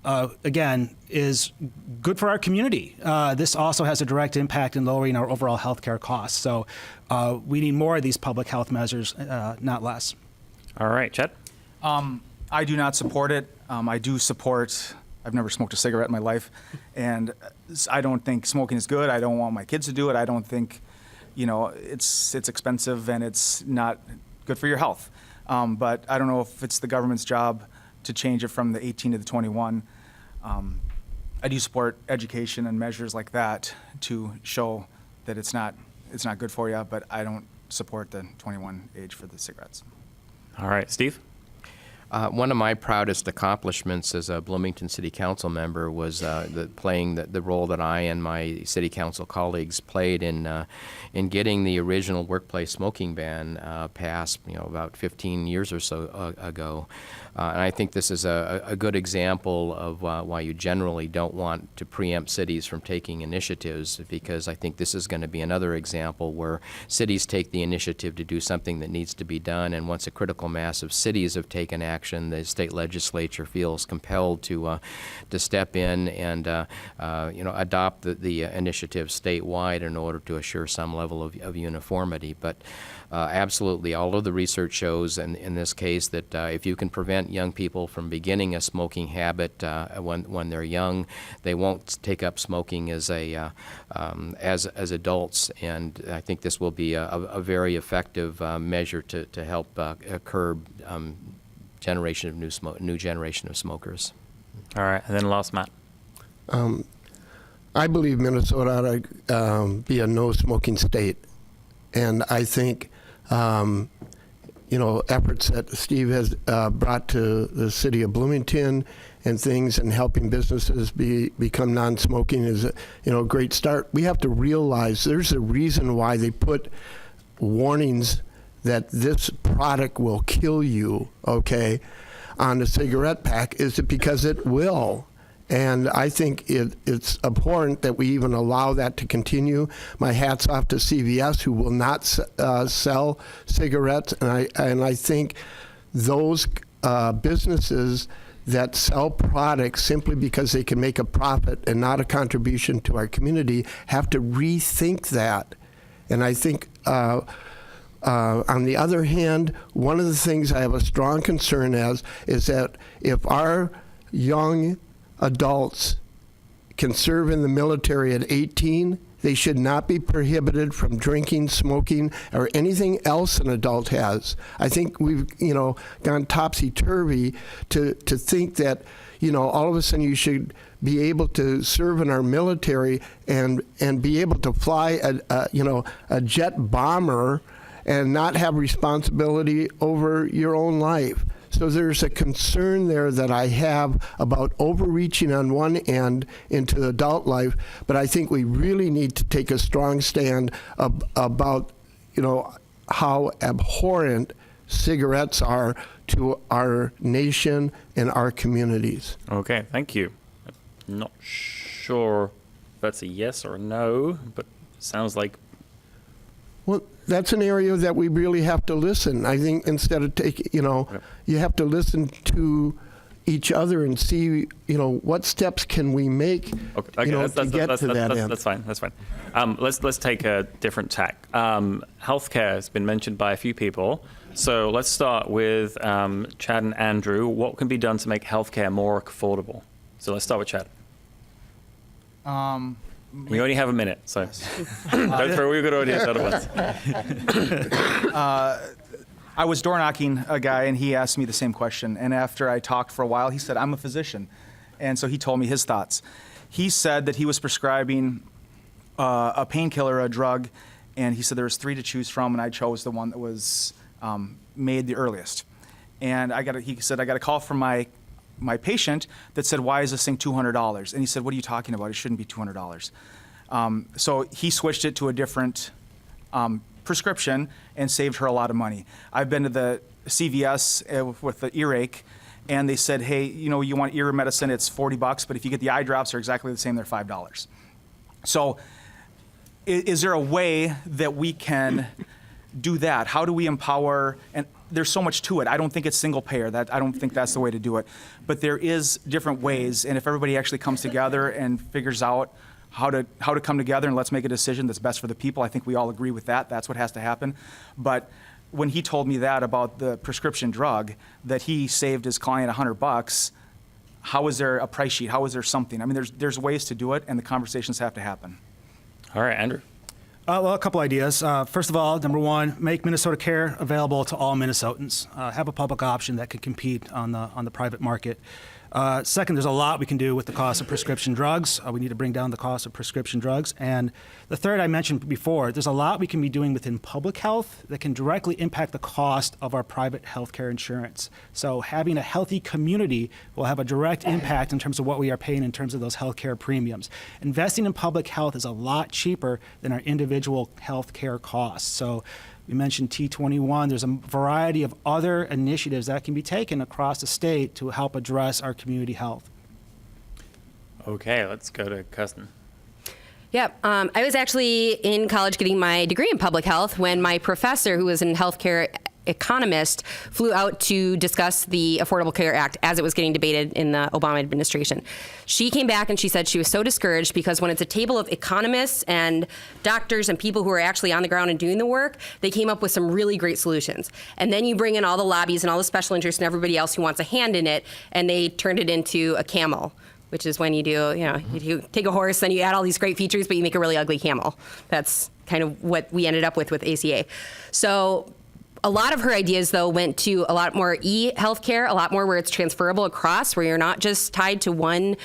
again, is good for our community. This also has a direct impact in lowering our overall healthcare costs. So we need more of these public health measures, not less. All right, Chad? I do not support it. I do support, I've never smoked a cigarette in my life, and I don't think smoking is good. I don't want my kids to do it. I don't think, it's expensive and it's not good for your health. But I don't know if it's the government's job to change it from the 18 to the 21. I do support education and measures like that to show that it's not good for you, but I don't support the 21 age for the cigarettes. All right, Steve? One of my proudest accomplishments as a Bloomington City Council member was playing the role that I and my City Council colleagues played in getting the original workplace smoking ban passed, about 15 years or so ago. And I think this is a good example of why you generally don't want to preempt cities from taking initiatives, because I think this is going to be another example where cities take the initiative to do something that needs to be done, and once a critical mass of cities have taken action, the state legislature feels compelled to step in and adopt the initiative statewide in order to assure some level of uniformity. But absolutely, all of the research shows in this case that if you can prevent young people from beginning a smoking habit when they're young, they won't take up smoking as as adults. And I think this will be a very effective measure to help curb new generation of smokers. All right, and then last, Matt. I believe Minnesota ought to be a no-smoking state. And I think, efforts that Steve has brought to the city of Bloomington and things and helping businesses become non-smoking is a great start. We have to realize there's a reason why they put warnings that this product will kill you, okay, on the cigarette pack, is it because it will. And I think it's abhorrent that we even allow that to continue. My hat's off to CVS, who will not sell cigarettes. And I think those businesses that sell products simply because they can make a profit and not a contribution to our community have to rethink that. And I think on the other hand, one of the things I have a strong concern is that if our young adults can serve in the military at 18, they should not be prohibited from drinking, smoking, or anything else an adult has. I think we've, gone topsy-turvy to think that, all of a sudden you should be able to serve in our military and be able to fly a jet bomber and not have responsibility over your own life. So there's a concern there that I have about overreaching on one end into adult life, but I think we really need to take a strong stand about, how abhorrent cigarettes are to our nation and our communities. Okay, thank you. I'm not sure if that's a yes or a no, but sounds like. Well, that's an area that we really have to listen. I think instead of you have to listen to each other and see, what steps can we make, to get to that end. That's fine. That's fine. Let's take a different tack. Healthcare has been mentioned by a few people. So let's start with Chad and Andrew. What can be done to make healthcare more affordable? So let's start with Chad. You only have a minute, so don't throw all your good ideas out at once. I was door knocking a guy, and he asked me the same question. And after I talked for a while, he said, I'm a physician. And so he told me his thoughts. He said that he was prescribing a painkiller, a drug, and he said there was 3 to choose from, and I chose the one that was made the earliest. And he said, I got a call from my patient that said, why is this thing $200? And he said, what are you talking about? It shouldn't be $200. So he switched it to a different prescription and saved her a lot of money. I've been to the CVS with the earache, and they said, hey, you want ear medicine, it's $40, but if you get the eye drops, they're exactly the same, they're $5. So is there a way that we can do that? How do we empower? And there's so much to it. I don't think it's single payer. I don't think that's the way to do it. But there is different ways, and if everybody actually comes together and figures out how to come together and let's make a decision that's best for the people, I think we all agree with that. That's what has to happen. But when he told me that about the prescription drug, that he saved his client $100, how is there a price sheet? How is there something? I mean, there's ways to do it, and the conversations have to happen. All right, Andrew. Well, a couple ideas. First of all, number one, make Minnesota Care available to all Minnesotans. Have a public option that can compete on the private market. Second, there's a lot we can do with the cost of prescription drugs. We need to bring down the cost of prescription drugs. And the third I mentioned before, there's a lot we can be doing within public health that can directly impact the cost of our private health care insurance. So having a healthy community will have a direct impact in terms of what we are paying in terms of those health care premiums. Investing in public health is a lot cheaper than our individual health care costs. So we mentioned T21. There's a variety of other initiatives that can be taken across the state to help address our community health. Okay, let's go to Kirsten. Yep. I was actually in college getting my degree in public health when my professor, who was in healthcare economist, flew out to discuss the Affordable Care Act as it was getting debated in the Obama administration. She came back and she said she was so discouraged because when it's a table of economists and doctors and people who are actually on the ground and doing the work, they came up with some really great solutions. And then you bring in all the lobbies and all the special interests and everybody else who wants a hand in it, and they turned it into a camel, which is when you do, you take a horse, then you add all these great features, but you make a really ugly camel. That's kind of what we ended up with ACA. So a lot of her ideas, though, went to a lot more e-healthcare, a lot more where it's transferable across, where you're not just tied to one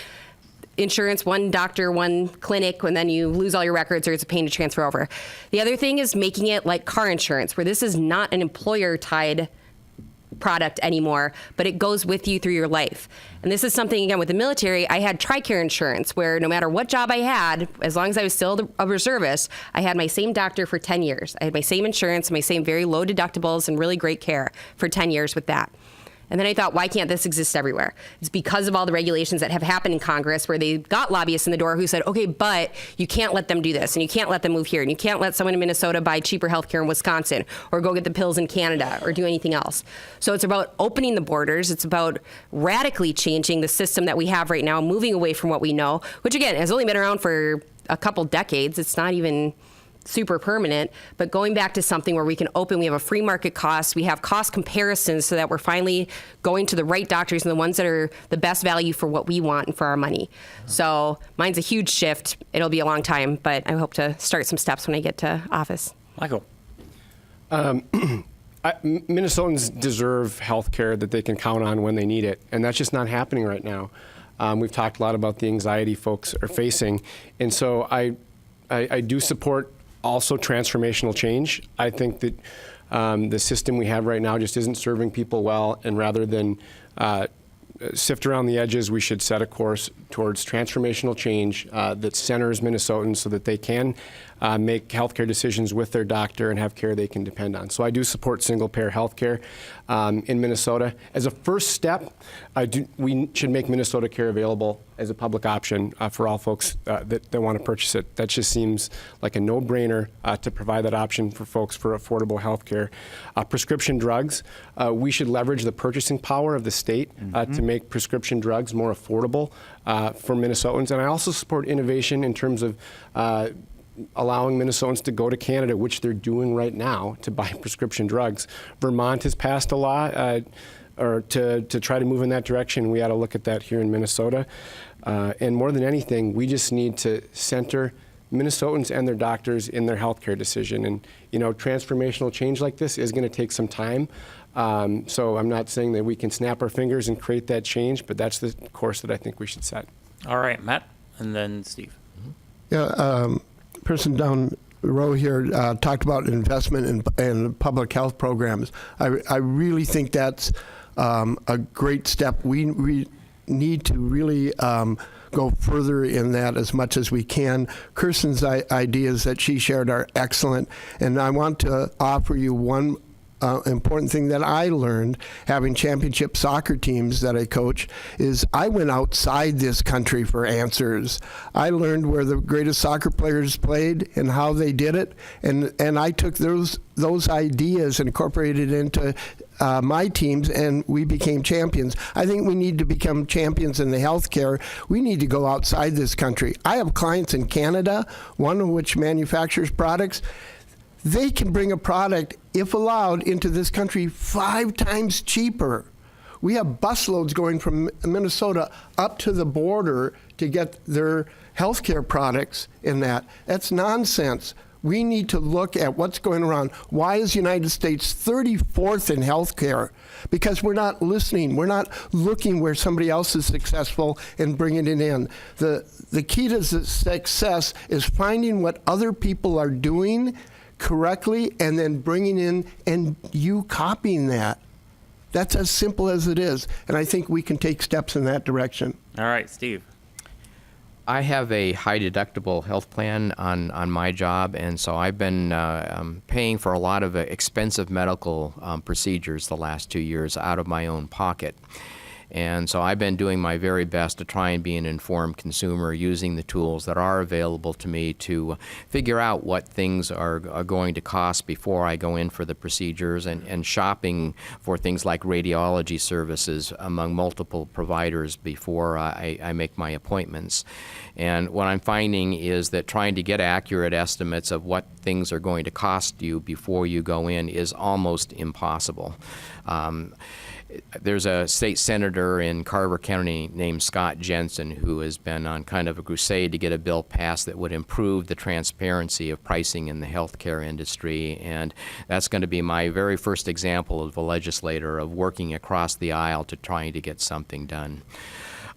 insurance, one doctor, one clinic, and then you lose all your records or it's a pain to transfer over. The other thing is making it like car insurance, where this is not an employer-tied product anymore, but it goes with you through your life. And this is something, again, with the military, I had TRICARE insurance, where no matter what job I had, as long as I was still a reservist, I had my same doctor for 10 years. I had my same insurance, my same very low deductibles and really great care for 10 years with that. And then I thought, why can't this exist everywhere? It's because of all the regulations that have happened in Congress, where they got lobbyists in the door who said, okay, but you can't let them do this, and you can't let them move here, and you can't let someone in Minnesota buy cheaper healthcare in Wisconsin, or go get the pills in Canada, or do anything else. So it's about opening the borders. It's about radically changing the system that we have right now, moving away from what we know, which again has only been around for a couple decades. It's not even super permanent, but going back to something where we can we have a free market cost, we have cost comparisons, so that we're finally going to the right doctors and the ones that are the best value for what we want and for our money. So mine's a huge shift. It'll be a long time, but I hope to start some steps when I get to office. Michael. Minnesotans deserve health care that they can count on when they need it, and that's just not happening right now. We've talked a lot about the anxiety folks are facing, and so I do support also transformational change. I think that the system we have right now just isn't serving people well, and rather than sift around the edges, we should set a course towards transformational change that centers Minnesotans so that they can make healthcare decisions with their doctor and have care they can depend on. So I do support single-payer healthcare in Minnesota. As a first step, we should make Minnesota Care available as a public option for all folks that want to purchase it. That just seems like a no-brainer to provide that option for folks for affordable healthcare. Prescription drugs, we should leverage the purchasing power of the state to make prescription drugs more affordable for Minnesotans. And I also support innovation in terms of allowing Minnesotans to go to Canada, which they're doing right now, to buy prescription drugs. Vermont has passed a law or to try to move in that direction. We ought to look at that here in Minnesota. And more than anything, we just need to center Minnesotans and their doctors in their healthcare decision. And, transformational change like this is going to take some time. So I'm not saying that we can snap our fingers and create that change, but that's the course that I think we should set. All right, Matt, and then Steve. Yeah, person down the row here talked about investment in public health programs. I really think that's a great step. We need to really go further in that as much as we can. Kirsten's ideas that she shared are excellent, and I want to offer you one important thing that I learned having championship soccer teams that I coach is I went outside this country for answers. I learned where the greatest soccer players played and how they did it, and I took those ideas and incorporated it into my teams, and we became champions. I think we need to become champions in the healthcare. We need to go outside this country. I have clients in Canada, one of which manufactures products. They can bring a product, if allowed, into this country 5 times cheaper. We have busloads going from Minnesota up to the border to get their healthcare products in that. That's nonsense. We need to look at what's going around. Why is the United States 34th in healthcare? Because we're not listening. We're not looking where somebody else is successful and bringing it in. The key to success is finding what other people are doing correctly and then bringing in and you copying that. That's as simple as it is. And I think we can take steps in that direction. All right, Steve. I have a high deductible health plan on my job, and so I've been paying for a lot of expensive medical procedures the last 2 years out of my own pocket. And so I've been doing my very best to try and be an informed consumer, using the tools that are available to me to figure out what things are going to cost before I go in for the procedures, and shopping for things like radiology services among multiple providers before I make my appointments. And what I'm finding is that trying to get accurate estimates of what things are going to cost you before you go in is almost impossible. There's a state senator in Carver County named Scott Jensen who has been on kind of a crusade to get a bill passed that would improve the transparency of pricing in the healthcare industry, and that's going to be my very first example of a legislator of working across the aisle to trying to get something done.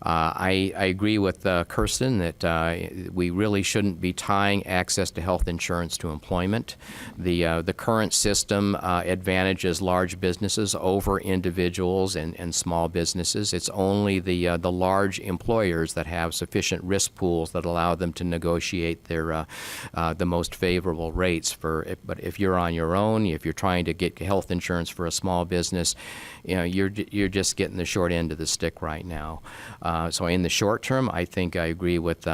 I agree with Kirsten that we really shouldn't be tying access to health insurance to employment. The current system advantages large businesses over individuals and small businesses. It's only the large employers that have sufficient risk pools that allow them to negotiate their the most favorable rates. But if you're on your own, if you're trying to get health insurance for a small business, you're just getting the short end of the stick right now. So in the short term, I think I agree with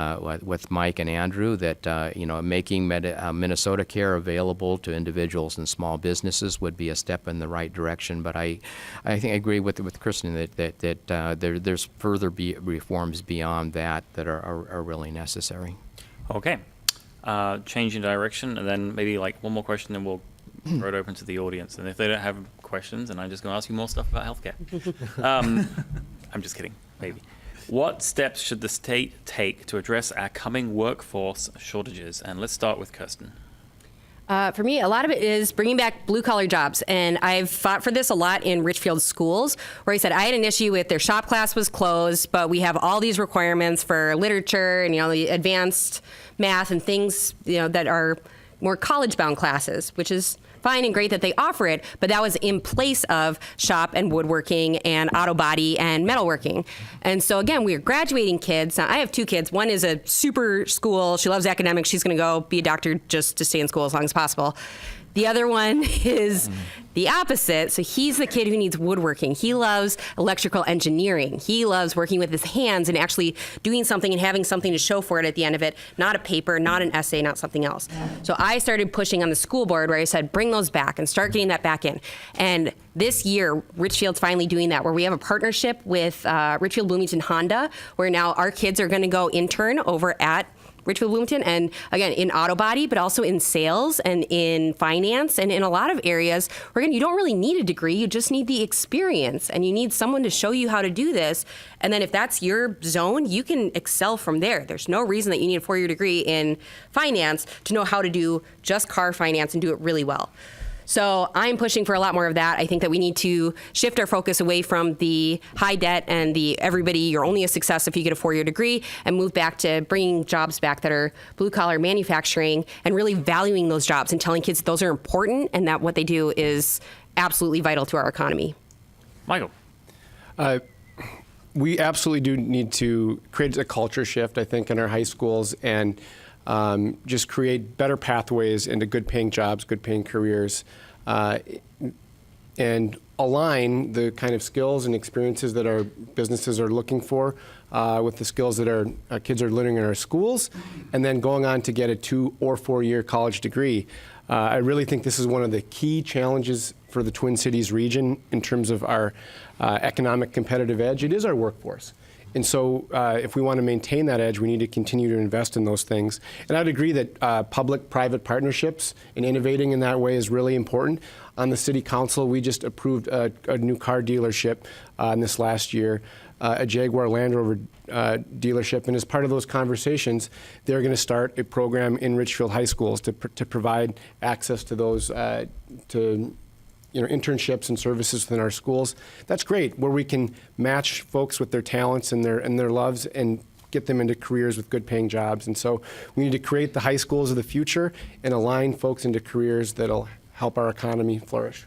Mike and Andrew that making Minnesota Care available to individuals and small businesses would be a step in the right direction. But I think I agree with Kristen that there's further reforms beyond that are really necessary. Okay. Changing direction, and then maybe like one more question, and we'll throw it open to the audience. And if they don't have questions, then I'm just going to ask you more stuff about healthcare. I'm just kidding, maybe. What steps should the state take to address our coming workforce shortages? And let's start with Kirsten. For me, a lot of it is bringing back blue-collar jobs. And I've fought for this a lot in Richfield schools, where I said I had an issue with their shop class was closed, but we have all these requirements for literature and, the advanced math and things, that are more college-bound classes, which is fine and great that they offer it, but that was in place of shop and woodworking and auto body and metalworking. And so again, we're graduating kids. Now, I have two kids. One is a super school. She loves academics. She's going to go be a doctor just to stay in school as long as possible. The other one is the opposite. So he's the kid who needs woodworking. He loves electrical engineering. He loves working with his hands and actually doing something and having something to show for it at the end of it, not a paper, not an essay, not something else. So I started pushing on the school board where I said, bring those back and start getting that back in. And this year, Richfield's finally doing that, where we have a partnership with Richfield Bloomington Honda, where now our kids are going to go intern over at Richfield Bloomington, and again, in auto body, but also in sales and in finance and in a lot of areas where, again, you don't really need a degree, you just need the experience, and you need someone to show you how to do this. And then if that's your zone, you can excel from there. There's no reason that you need a 4-year degree in finance to know how to do just car finance and do it really well. So I'm pushing for a lot more of that. I think that we need to shift our focus away from the high debt and the everybody, you're only a success if you get a 4-year degree, and move back to bringing jobs back that are blue-collar manufacturing and really valuing those jobs and telling kids those are important and that what they do is absolutely vital to our economy. Michael. We absolutely do need to create a culture shift, I think, in our high schools and just create better pathways into good-paying jobs, good-paying careers, and align the kind of skills and experiences that our businesses are looking for with the skills that our kids are learning in our schools, and then going on to get a 2- or 4-year college degree. I really think this is one of the key challenges for the Twin Cities region in terms of our economic competitive edge. It is our workforce. And so if we want to maintain that edge, we need to continue to invest in those things. And I'd agree that public-private partnerships and innovating in that way is really important. On the City Council, we just approved a new car dealership in this last year, a Jaguar Land Rover dealership. And as part of those conversations, they're going to start a program in Richfield high schools to provide access to those internships and services within our schools. That's great, where we can match folks with their talents and their loves and get them into careers with good paying jobs. And so we need to create the high schools of the future and align folks into careers that'll help our economy flourish.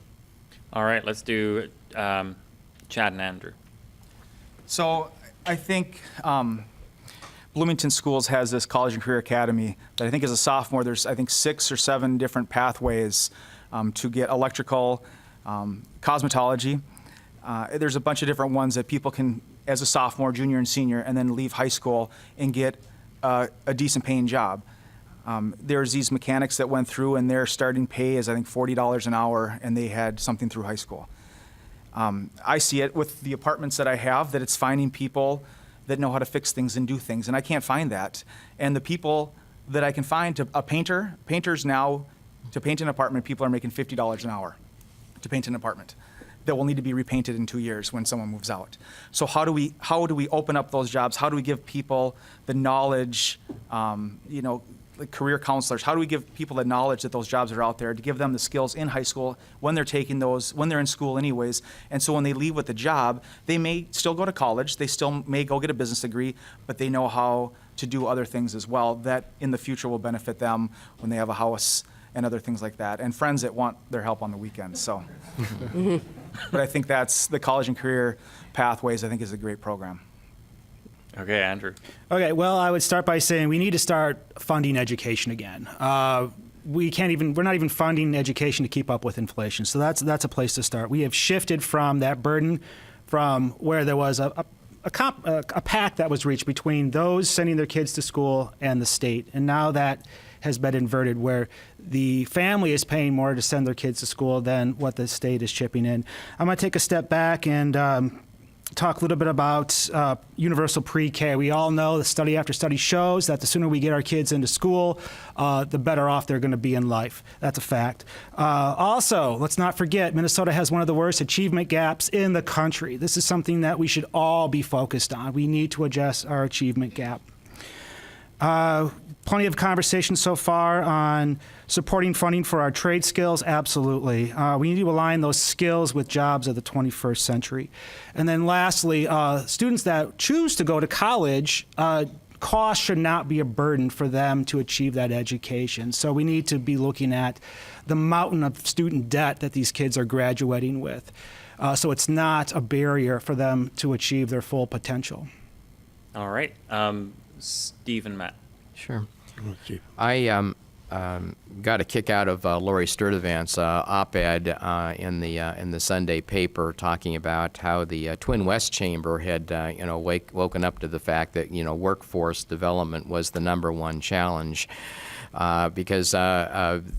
All right, let's do Chad and Andrew. So I think Bloomington Schools has this College and Career Academy that I think as a sophomore, there's I think 6 or 7 different pathways to get electrical, cosmetology. There's a bunch of different ones that people can, as a sophomore, junior, and senior, and then leave high school and get a decent paying job. There's these mechanics that went through, and their starting pay is, I think, $40 an hour, and they had something through high school. I see it with the apartments that I have, that it's finding people that know how to fix things and do things, and I can't find that. And the people that I can find, painters now, to paint an apartment, people are making $50 an hour to paint an apartment that will need to be repainted in 2 years when someone moves out. So how do we open up those jobs? How do we give people the knowledge, like career counselors, how do we give people the knowledge that those jobs are out there, to give them the skills in high school when they're taking those, when they're in school anyways. And so when they leave with the job, they may still go to college, they still may go get a business degree, but they know how to do other things as well that in the future will benefit them when they have a house and other things like that, and friends that want their help on the weekends. So, but I think that's the college and career pathways, I think, is a great program. Okay, Andrew. Okay, well, I would start by saying we need to start funding education again. We're not even funding education to keep up with inflation. So that's a place to start. We have shifted from that burden from where there was a pact that was reached between those sending their kids to school and the state. And now that has been inverted, where the family is paying more to send their kids to school than what the state is chipping in. I'm going to take a step back and talk a little bit about universal pre-K. We all know, the study after study shows that the sooner we get our kids into school, the better off they're going to be in life. That's a fact. Also, let's not forget, Minnesota has one of the worst achievement gaps in the country. This is something that we should all be focused on. We need to address our achievement gap. Plenty of conversation so far on supporting funding for our trade skills. Absolutely. We need to align those skills with jobs of the 21st century. And then lastly, students that choose to go to college, cost should not be a burden for them to achieve that education. So we need to be looking at the mountain of student debt that these kids are graduating with. So it's not a barrier for them to achieve their full potential. All right. Steve and Matt. Sure. I got a kick out of Lori Sturdivant's op-ed in the Sunday paper, talking about how the Twin West Chamber had woken up to the fact that workforce development was the #1 challenge. Because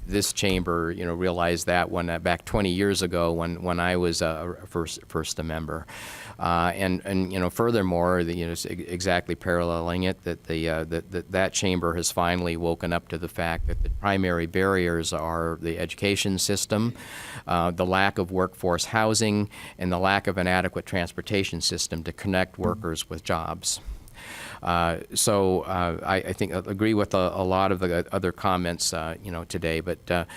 this chamber, realized that when back 20 years ago when I was first a member. And furthermore, exactly paralleling it, that chamber has finally woken up to the fact that the primary barriers are the education system, the lack of workforce housing, and the lack of an adequate transportation system to connect workers with jobs. So I think I agree with a lot of the other comments, today. But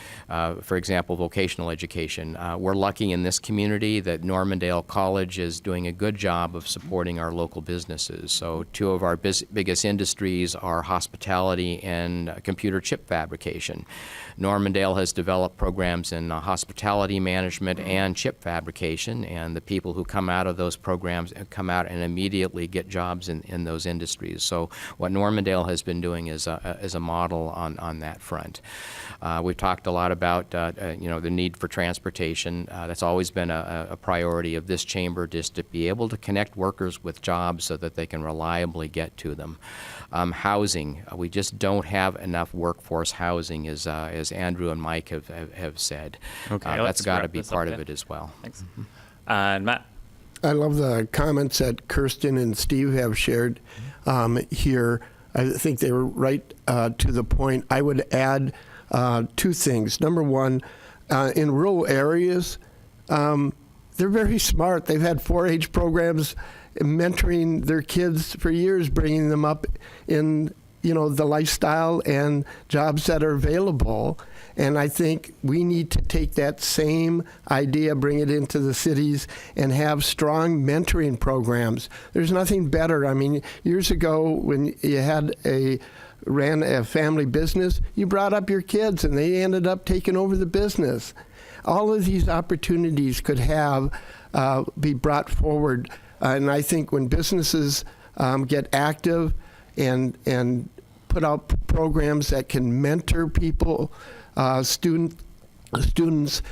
for example, vocational education. We're lucky in this community that Normandale College is doing a good job of supporting our local businesses. So two of our biggest industries are hospitality and computer chip fabrication. Normandale has developed programs in hospitality management and chip fabrication, and the people who come out of those programs come out and immediately get jobs in those industries. So what Normandale has been doing is a model on that front. We've talked a lot about the need for transportation. That's always been a priority of this chamber, just to be able to connect workers with jobs so that they can reliably get to them. Housing, we just don't have enough workforce housing, as Andrew and Mike have said. Okay, that's got to be part of it as well. Thanks. And Matt. I love the comments that Kirsten and Steve have shared here. I think they were right to the point. I would add two things. Number one, in rural areas, they're very smart. They've had 4-H programs mentoring their kids for years, bringing them up in the lifestyle and jobs that are available. And I think we need to take that same idea, bring it into the cities, and have strong mentoring programs. There's nothing better. I mean, years ago when you ran a family business, you brought up your kids and they ended up taking over the business. All of these opportunities could be brought forward. And I think when businesses get active and put out programs that can mentor people, students,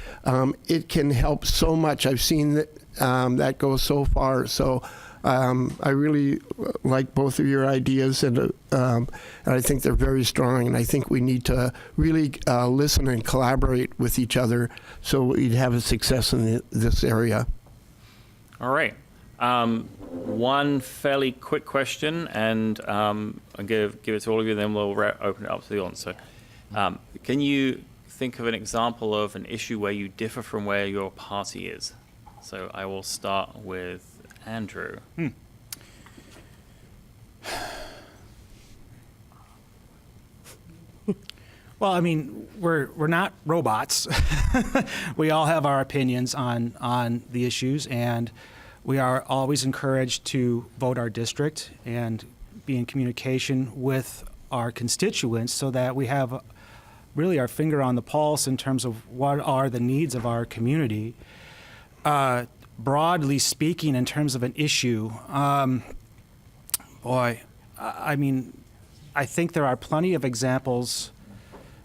it can help so much. I've seen that go so far. So I really like both of your ideas, and I think they're very strong. And I think we need to really listen and collaborate with each other so we'd have a success in this area. All right. One fairly quick question, and I'll give it to all of you, then we'll open it up to the audience. So, can you think of an example of an issue where you differ from where your party is? So I will start with Andrew. Well, I mean, we're not robots. We all have our opinions on the issues, and we are always encouraged to vote our district and be in communication with our constituents so that we have really our finger on the pulse in terms of what are the needs of our community. Broadly speaking, in terms of an issue, I mean, I think there are plenty of examples.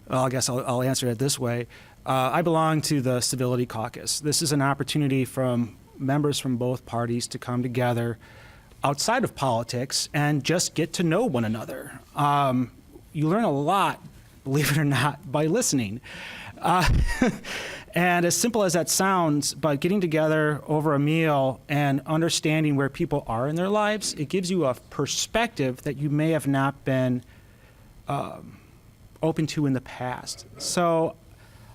Well, I guess I'll answer it this way. I belong to the Civility Caucus. This is an opportunity from members from both parties to come together outside of politics and just get to know one another. You learn a lot, believe it or not, by listening. And as simple as that sounds, but getting together over a meal and understanding where people are in their lives, it gives you a perspective that you may have not been open to in the past. So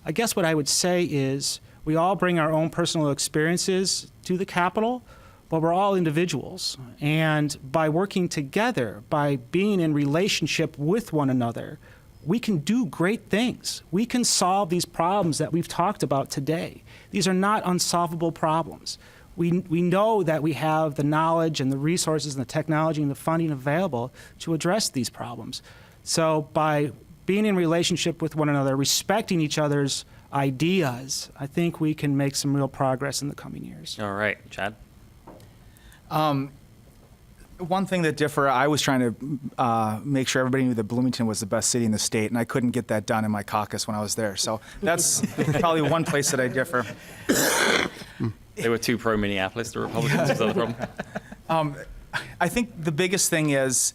I guess what I would say is we all bring our own personal experiences to the Capitol, but we're all individuals. And by working together, by being in relationship with one another, we can do great things. We can solve these problems that we've talked about today. These are not unsolvable problems. We know that we have the knowledge and the resources and the technology and the funding available to address these problems. So by being in relationship with one another, respecting each other's ideas, I think we can make some real progress in the coming years. All right, Chad. One thing that I was trying to make sure everybody knew that Bloomington was the best city in the state, and I couldn't get that done in my caucus when I was there. So that's probably one place that I differ. They were too pro-Minneapolis, the Republicans. Was that the problem? I think the biggest thing is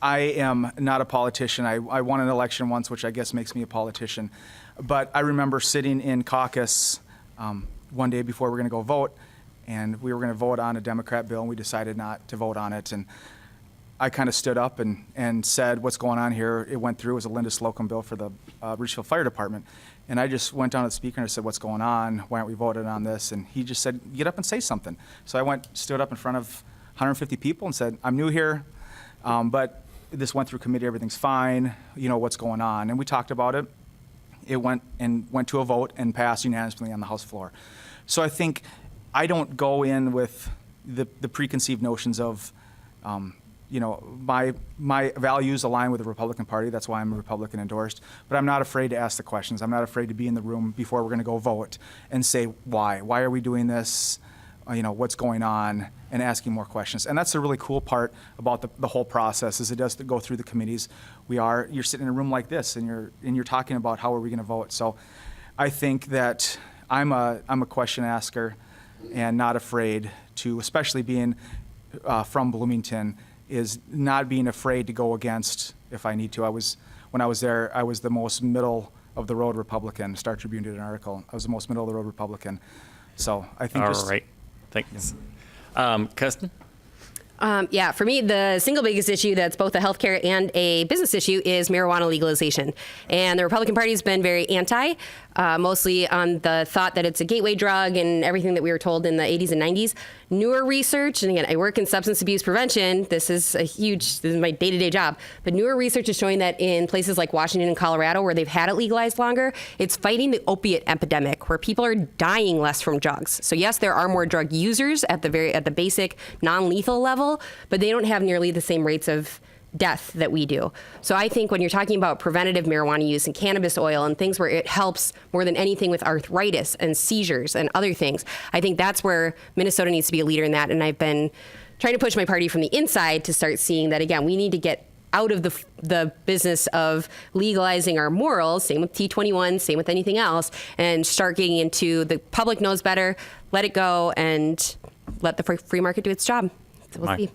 I am not a politician. I won an election once, which I guess makes me a politician. But I remember sitting in caucus one day before we were going to go vote, and we were going to vote on a Democrat bill, and we decided not to vote on it. And I kind of stood up and said, what's going on here? It went through. It was a Linda Slocum bill for the Richfield Fire Department. And I just went down to the speaker and I said, what's going on? Why aren't we voting on this? And he just said, get up and say something. So I stood up in front of 150 people and said, I'm new here, but this went through committee. Everything's fine. You know, what's going on? And we talked about it. It went to a vote and passed unanimously on the House floor. So I think I don't go in with the preconceived notions of, my values align with the Republican Party. That's why I'm a Republican endorsed. But I'm not afraid to ask the questions. I'm not afraid to be in the room before we're going to go vote and say why. Why are we doing this? What's going on? And asking more questions. And that's the really cool part about the whole process is it does go through the committees. You're sitting in a room like this and you're talking about how are we going to vote. So I think that I'm a question asker and not afraid to, especially being from Bloomington, is not being afraid to go against if I need to. When I was there, I was the most middle of the road Republican. Star Tribune did an article. I was the most middle of the road Republican. So I think all right. Thanks. Kirsten? For me, the single biggest issue that's both a healthcare and a business issue is marijuana legalization. And the Republican Party has been very anti, mostly on the thought that it's a gateway drug and everything that we were told in the 80s and 90s. Newer research, and again, I work in substance abuse prevention. This is my day-to-day job. But newer research is showing that in places like Washington and Colorado, where they've had it legalized longer, it's fighting the opiate epidemic, where people are dying less from drugs. So yes, there are more drug users at the basic non-lethal level, but they don't have nearly the same rates of death that we do. So I think when you're talking about preventative marijuana use and cannabis oil and things where it helps more than anything with arthritis and seizures and other things, I think that's where Minnesota needs to be a leader in that. And I've been trying to push my party from the inside to start seeing that, again, we need to get out of the business of legalizing our morals, same with T21, same with anything else, and start getting into the public knows better, let it go, and let the free market do its job. So we'll see.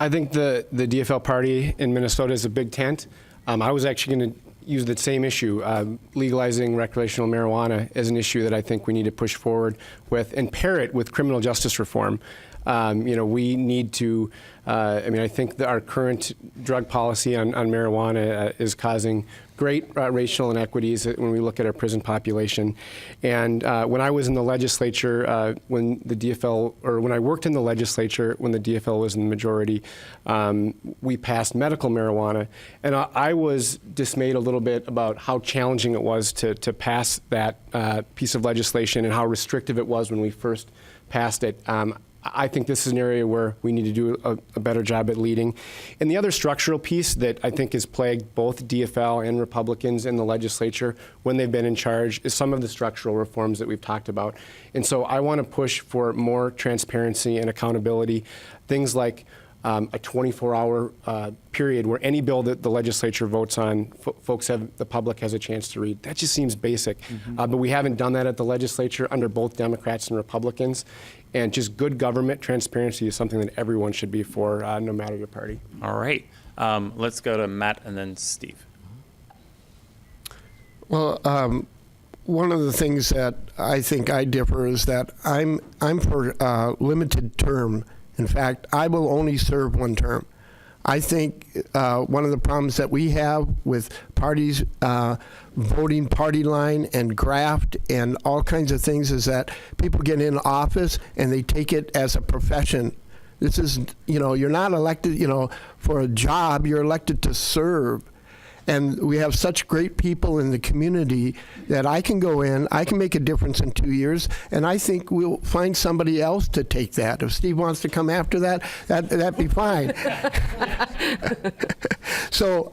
I think the DFL party in Minnesota is a big tent. I was actually going to use the same issue, legalizing recreational marijuana as an issue that I think we need to push forward with and pair it with criminal justice reform. We need to, I think that our current drug policy on marijuana is causing great racial inequities when we look at our prison population. And when I was in the legislature, when I worked in the legislature, when the DFL was in the majority, we passed medical marijuana. And I was dismayed a little bit about how challenging it was to pass that piece of legislation and how restrictive it was when we first passed it. I think this is an area where we need to do a better job at leading. And the other structural piece that I think has plagued both DFL and Republicans in the legislature when they've been in charge is some of the structural reforms that we've talked about. And so I want to push for more transparency and accountability, things like a 24-hour period where any bill that the legislature votes on, the public has a chance to read. That just seems basic. But we haven't done that at the legislature under both Democrats and Republicans. And just good government transparency is something that everyone should be for, no matter your party. All right. Let's go to Matt and then Steve. Well, one of the things that I think I differ is that I'm for limited term. In fact, I will only serve one term. I think one of the problems that we have with parties voting party line and graft and all kinds of things is that people get in office and they take it as a profession. This is, you're not elected, for a job, you're elected to serve. And we have such great people in the community that I can go in, I can make a difference in 2 years, and I think we'll find somebody else to take that. If Steve wants to come after that'd be fine. So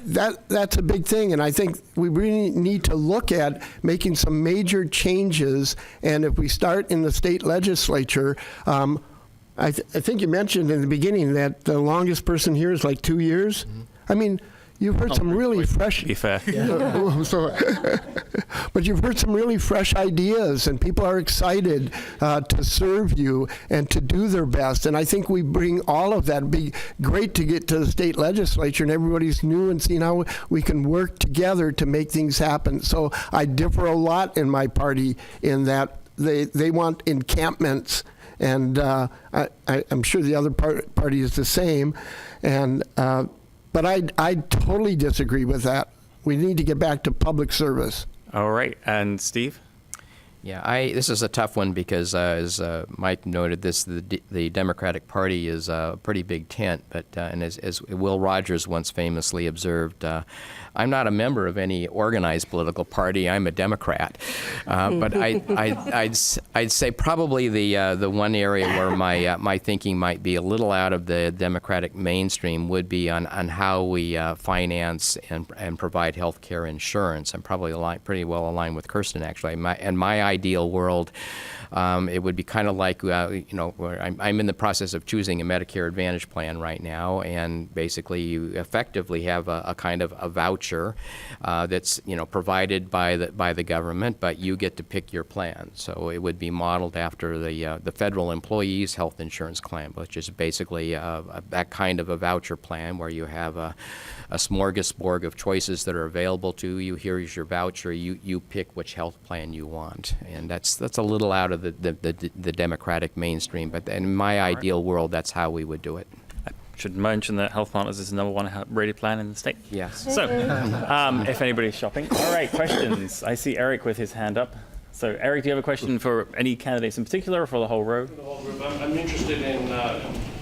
that's a big thing, and I think we really need to look at making some major changes, and if we start in the state legislature, I think you mentioned in the beginning that the longest person here is like 2 years. Mm-hmm. I mean, you've heard some really fresh. Be fair. But you've heard some really fresh ideas, and people are excited to serve you and to do their best. And I think we bring all of that. It'd be great to get to the state legislature and everybody's new and seeing how we can work together to make things happen. So I differ a lot in my party in that they want encampments. And I'm sure the other party is the same. And but I totally disagree with that. We need to get back to public service. All right. And Steve? Yeah, this is a tough one because, as Mike noted, the Democratic Party is a pretty big tent. But and as Will Rogers once famously observed, I'm not a member of any organized political party. I'm a Democrat. But I'd say probably the one area where my thinking might be a little out of the Democratic mainstream would be on how we finance and provide health care insurance. I'm probably pretty well aligned with Kirsten, actually. In my ideal world, it would be kind of like, where I'm in the process of choosing a Medicare Advantage plan right now, and basically you effectively have a kind of a voucher that's provided by the government, but you get to pick your plan. So it would be modeled after the federal employees' health insurance plan, which is basically that kind of a voucher plan where you have a smorgasbord of choices that are available to you. Here's your voucher. You pick which health plan you want, and that's a little out of the Democratic mainstream. But in my ideal world, that's how we would do it. I should mention that Health Partners is the #1 rated plan in the state. Yes. So, if anybody's shopping. All right, questions. I see Eric with his hand up. So, Eric, do you have a question for any candidates in particular or for the whole row? For the whole group. I'm interested in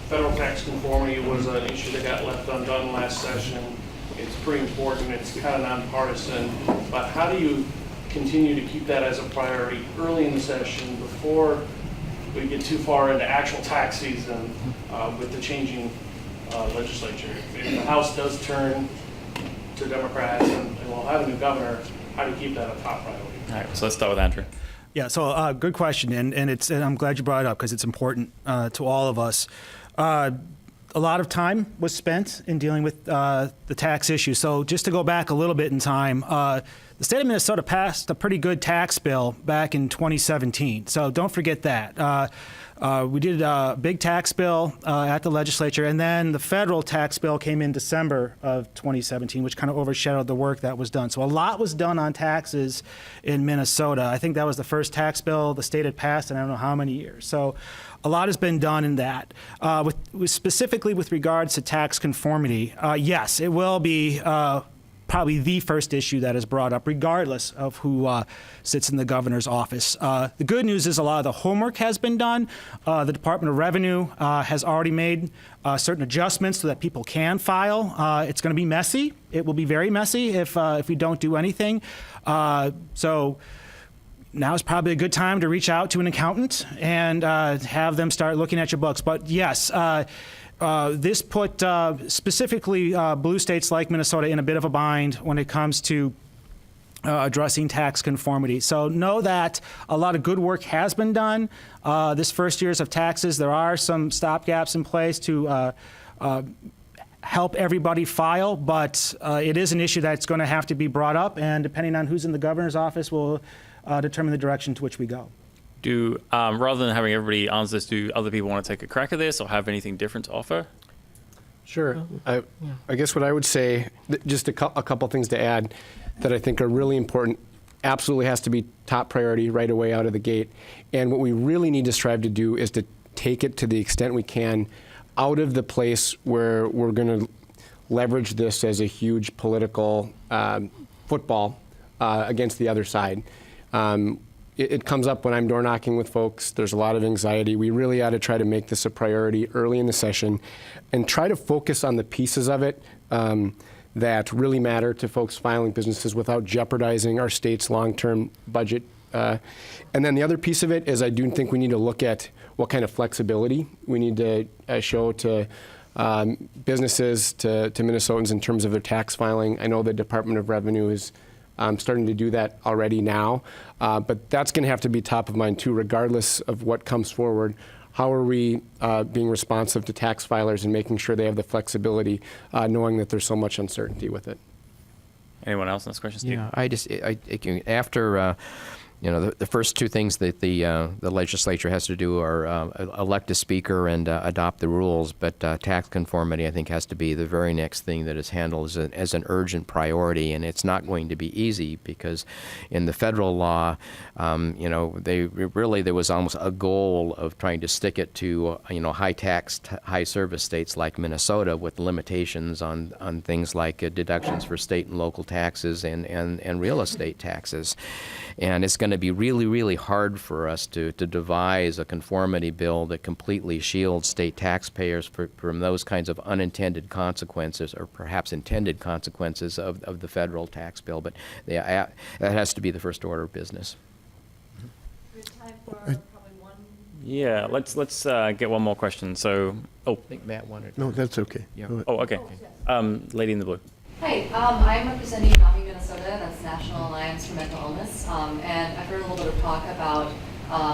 federal tax conformity. Was an issue that got left undone last session. It's pretty important. It's kind of nonpartisan. But how do you continue to keep that as a priority early in the session before we get too far into actual tax season with the changing legislature? If the House does turn to Democrats and we'll have a new governor, how do you keep that a top priority? All right, so let's start with Andrew. Yeah, so good question, and I'm glad you brought it up because it's important to all of us. A lot of time was spent in dealing with the tax issue. So just to go back a little bit in time, the state of Minnesota passed a pretty good tax bill back in 2017. So don't forget that. We did a big tax bill at the legislature, and then the federal tax bill came in December of 2017, which kind of overshadowed the work that was done. So a lot was done on taxes in Minnesota. I think that was the first tax bill the state had passed in I don't know how many years. So a lot has been done in that. Specifically with regards to tax conformity, yes, it will be probably the first issue that is brought up, regardless of who sits in the governor's office. The good news is a lot of the homework has been done. The Department of Revenue has already made certain adjustments so that people can file. It's going to be messy. It will be very messy if we don't do anything. So now is probably a good time to reach out to an accountant and have them start looking at your books. But yes, this put specifically blue states like Minnesota in a bit of a bind when it comes to addressing tax conformity. So know that a lot of good work has been done. This first years of taxes, there are some stopgaps in place to help everybody file, but it is an issue that's going to have to be brought up, and depending on who's in the governor's office will determine the direction to which we go. Do rather than having everybody answer this, do other people want to take a crack at this or have anything different to offer? Sure. I guess what I would say, just a couple things to add that I think are really important, absolutely has to be top priority right away out of the gate. And what we really need to strive to do is to take it to the extent we can out of the place where we're going to leverage this as a huge political football against the other side. It comes up when I'm door knocking with folks. There's a lot of anxiety. We really ought to try to make this a priority early in the session and try to focus on the pieces of it that really matter to folks filing businesses without jeopardizing our state's long-term budget. And then the other piece of it is I do think we need to look at what kind of flexibility we need to show to businesses, to Minnesotans in terms of their tax filing. I know the Department of Revenue is starting to do that already now, but that's going to have to be top of mind too, regardless of what comes forward. How are we being responsive to tax filers and making sure they have the flexibility, knowing that there's so much uncertainty with it? Anyone else in this question, Steve? Yeah, after the first two things that the legislature has to do are elect a speaker and adopt the rules, but tax conformity, I think, has to be the very next thing that is handled as an urgent priority, and it's not going to be easy because in the federal law, there was almost a goal of trying to stick it to high tax, high service states like Minnesota with limitations on things like deductions for state and local taxes and real estate taxes. And it's going to be really, really hard for us to devise a conformity bill that completely shields state taxpayers from those kinds of unintended consequences or perhaps intended consequences of the federal tax bill. But that has to be the first order of business. We have time for probably one. Yeah, let's get one more question. So, I think Matt wanted. No, that's okay. Yeah. Oh, okay. Lady in the blue. Hi, I'm representing NAMI Minnesota, that's National Alliance for Mental Illness, and I've heard a little bit of talk about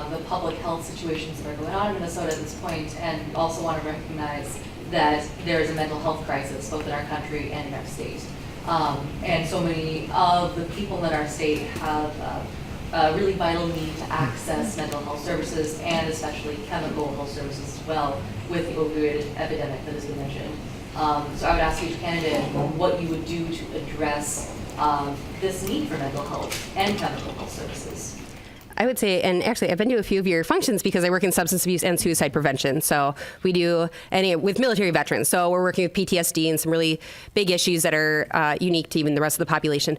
the public health situations that are going on in Minnesota at this point, and also want to recognize that there is a mental health crisis both in our country and in our state. And so many of the people in our state have a really vital need to access mental health services and especially chemical health services as well with the opioid epidemic that has been mentioned. So I would ask each candidate what you would do to address this need for mental health and chemical health services. I would say, and actually I've been to a few of your functions because I work in substance abuse and suicide prevention. So we do with military veterans. So we're working with PTSD and some really big issues that are unique to even the rest of the population.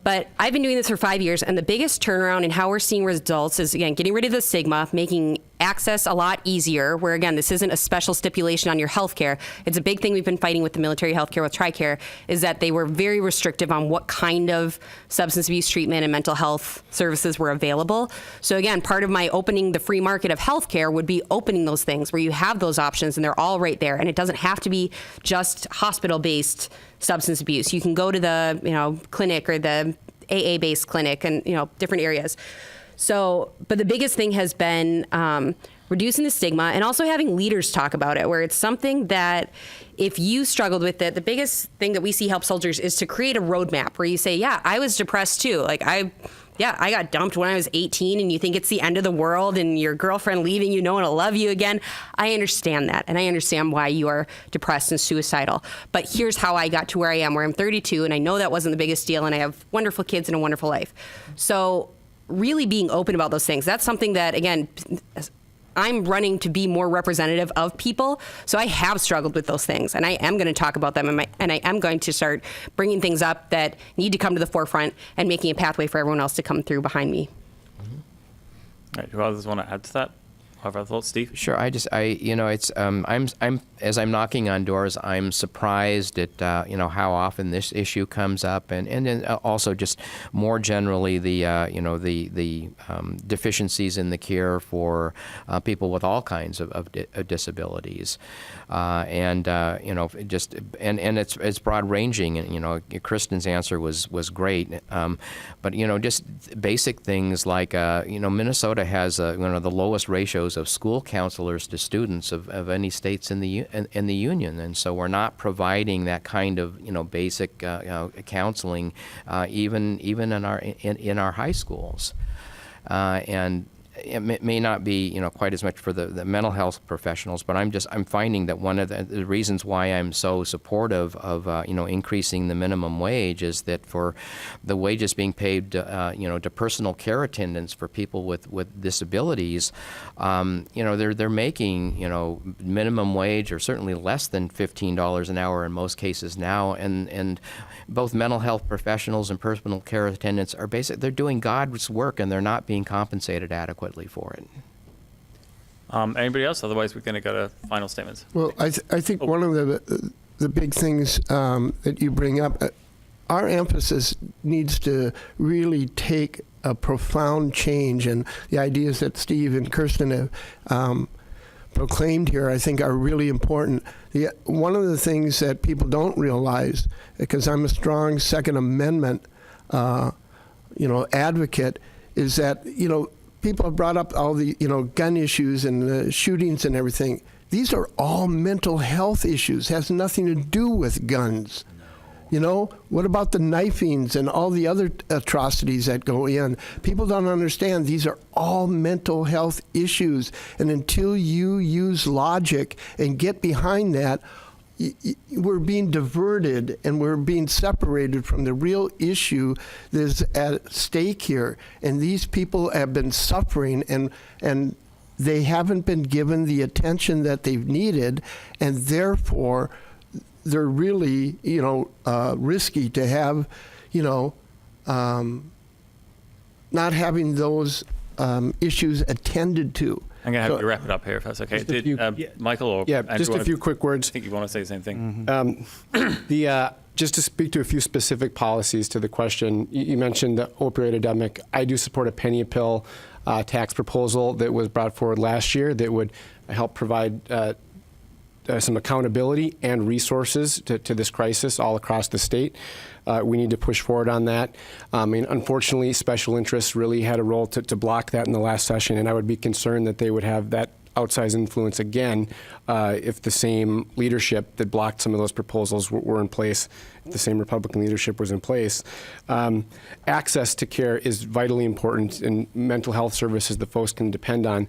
But I've been doing this for 5 years, and the biggest turnaround in how we're seeing results is, again, getting rid of the stigma, making access a lot easier, where, again, this isn't a special stipulation on your health care. It's a big thing we've been fighting with the military health care with TRICARE, is that they were very restrictive on what kind of substance abuse treatment and mental health services were available. So, again, part of my opening the free market of health care would be opening those things where you have those options and they're all right there. And it doesn't have to be just hospital-based substance abuse. You can go to the clinic or the AA-based clinic and different areas. So, but the biggest thing has been reducing the stigma and also having leaders talk about it, where it's something that if you struggled with it, the biggest thing that we see help soldiers is to create a roadmap where you say, yeah, I was depressed too. Like I got dumped when I was 18 and you think it's the end of the world and your girlfriend leaving you, no one will love you again. I understand that. And I understand why you are depressed and suicidal. But here's how I got to where I am, where I'm 32 and I know that wasn't the biggest deal and I have wonderful kids and a wonderful life. So really being open about those things, that's something that, again, I'm running to be more representative of people. So I have struggled with those things, and I am going to talk about them, and I am going to start bringing things up that need to come to the forefront and making a pathway for everyone else to come through behind me. All right, who others want to add to that? Have other thoughts, Steve? Sure. I'm as I'm knocking on doors, I'm surprised at how often this issue comes up, and then also just more generally the deficiencies in the care for people with all kinds of disabilities, and it's broad ranging, and Kristen's answer was great, but just basic things like Minnesota has one of the lowest ratios of school counselors to students of any states in the union, and so we're not providing that kind of basic counseling even in our high schools, and it may not be quite as much for the mental health professionals, but I'm finding that one of the reasons why I'm so supportive of increasing the minimum wage is that for the wages being paid to personal care attendants for people with disabilities, they're making minimum wage or certainly less than $15 an hour in most cases now, and both mental health professionals and personal care attendants are they're doing God's work, and they're not being compensated adequately for it. Anybody else? Otherwise, we're going to go to final statements. Well, I think one of the big things that you bring up, our emphasis needs to really take a profound change, and the ideas that Steve and Kirsten have proclaimed here, I think, are really important. One of the things that people don't realize, because I'm a strong Second Amendment, advocate, is that people have brought up all the gun issues and the shootings and everything. These are all mental health issues. Has nothing to do with guns. What about the knifings and all the other atrocities that go in? People don't understand these are all mental health issues. And until you use logic and get behind that, we're being diverted and we're being separated from the real issue that's at stake here. And these people have been suffering, and they haven't been given the attention that they've needed, and therefore they're really, risky to have, not having those issues attended to. I'm going to have to wrap it up here, if that's okay. Michael or Andrew, just a few quick words. I think you want to say the same thing. Just to speak to a few specific policies to the question, you mentioned the opioid epidemic. I do support a penny a pill tax proposal that was brought forward last year that would help provide some accountability and resources to this crisis all across the state. We need to push forward on that. Unfortunately, special interests really had a role to block that in the last session, and I would be concerned that they would have that outsized influence again if the same leadership that blocked some of those proposals were in place, if the same Republican leadership was in place. Access to care is vitally important, and mental health services that folks can depend on.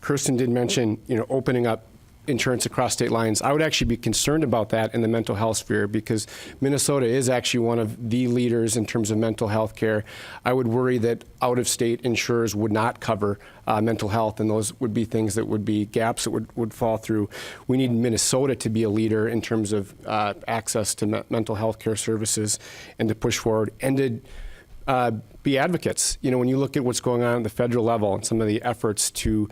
Kirsten did mention, opening up insurance across state lines. I would actually be concerned about that in the mental health sphere, because Minnesota is actually one of the leaders in terms of mental health care. I would worry that out-of-state insurers would not cover mental health, and those would be things that would be gaps that would fall through. We need Minnesota to be a leader in terms of access to mental health care services, and to push forward, and to be advocates. When you look at what's going on at the federal level and some of the efforts to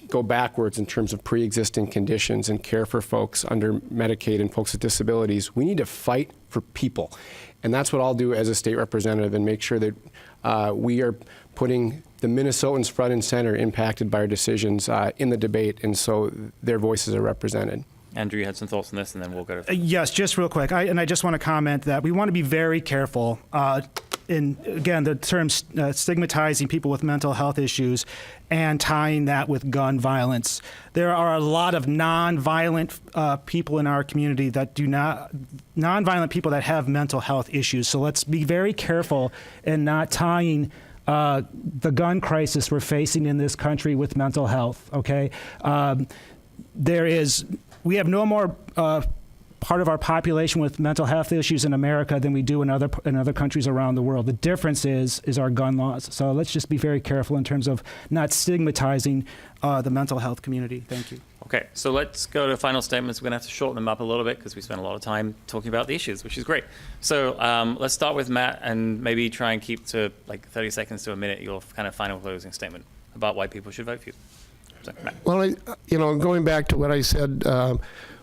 go backwards in terms of pre-existing conditions and care for folks under Medicaid and folks with disabilities, we need to fight for people. And that's what I'll do as a state representative, and make sure that we are putting the Minnesotans front and center impacted by our decisions in the debate, and so their voices are represented. Andrew, you had some thoughts on this, and then we'll go to... Yes, just real quick. I just want to comment that we want to be very careful in, again, the term stigmatizing people with mental health issues and tying that with gun violence. There are a lot of nonviolent people in our community that nonviolent people that have mental health issues. So let's be very careful in not tying the gun crisis we're facing in this country with mental health, okay? We have no more part of our population with mental health issues in America than we do in other countries around the world. The difference is our gun laws. So let's just be very careful in terms of not stigmatizing the mental health community. Thank you. Okay, so let's go to final statements. We're going to have to shorten them up a little bit because we spent a lot of time talking about the issues, which is great. So let's start with Matt and maybe try and keep to like 30 seconds to a minute your kind of final closing statement about why people should vote for you. So, Matt. Well, going back to what I said,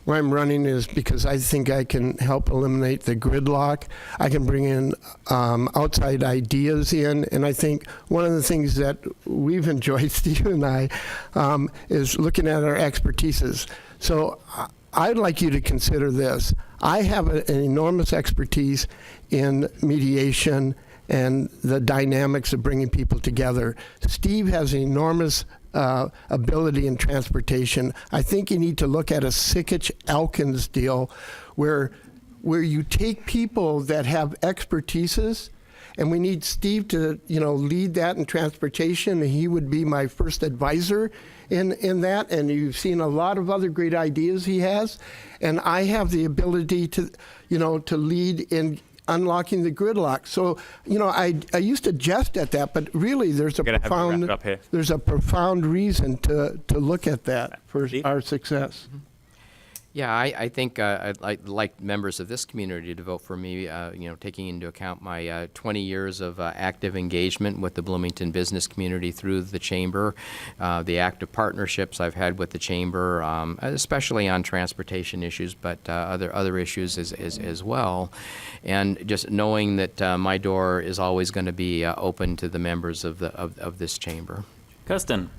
why I'm running is because I think I can help eliminate the gridlock. I can bring in outside ideas in, and I think one of the things that we've enjoyed, Steve and I, is looking at our expertises. So I'd like you to consider this. I have an enormous expertise in mediation and the dynamics of bringing people together. Steve has an enormous ability in transportation. I think you need to look at a Sikich-Elkins deal where you take people that have expertises, and we need Steve to lead that in transportation, and he would be my first advisor in that, and you've seen a lot of other great ideas he has, and I have the ability to lead in unlocking the gridlock. So, I used to jest at that, but really there's a profound reason to look at that for our success. Yeah, I think I'd like members of this community to vote for me, taking into account my 20 years of active engagement with the Bloomington business community through the Chamber, the active partnerships I've had with the Chamber, especially on transportation issues, but other issues as well. And just knowing that my door is always going to be open to the members of this Chamber. Kirsten.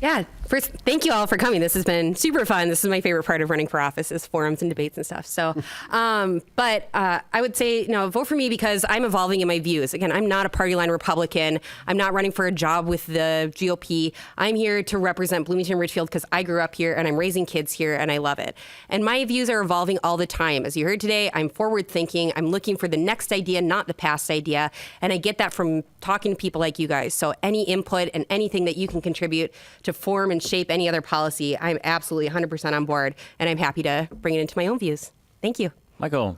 Yeah, first, thank you all for coming. This has been super fun. This is my favorite part of running for office is forums and debates and stuff. So, but I would say, vote for me because I'm evolving in my views. Again, I'm not a party line Republican. I'm not running for a job with the GOP. I'm here to represent Bloomington Richfield because I grew up here and I'm raising kids here and I love it. And my views are evolving all the time. As you heard today, I'm forward thinking. I'm looking for the next idea, not the past idea. And I get that from talking to people like you guys. So any input and anything that you can contribute to form and shape any other policy, I'm absolutely 100% on board, and I'm happy to bring it into my own views. Thank you. Michael.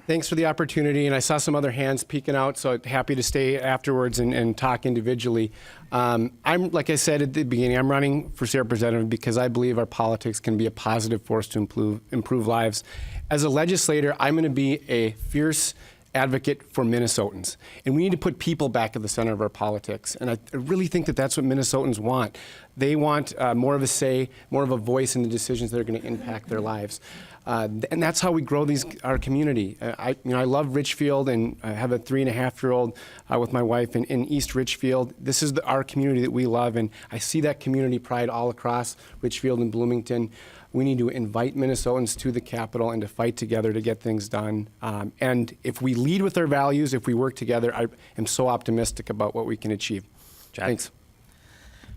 Thanks for the opportunity, and I saw some other hands peeking out, so happy to stay afterwards and talk individually. I'm, like I said at the beginning, I'm running for state representative because I believe our politics can be a positive force to improve lives. As a legislator, I'm going to be a fierce advocate for Minnesotans. And we need to put people back at the center of our politics. And I really think that that's what Minnesotans want. They want more of a say, more of a voice in the decisions that are going to impact their lives. And that's how we grow our community. I love Richfield, and I have a 3.5-year-old with my wife in East Richfield. This is our community that we love, and I see that community pride all across Richfield and Bloomington. We need to invite Minnesotans to the Capitol and to fight together to get things done. And if we lead with our values, if we work together, I am so optimistic about what we can achieve. Jack. Thanks.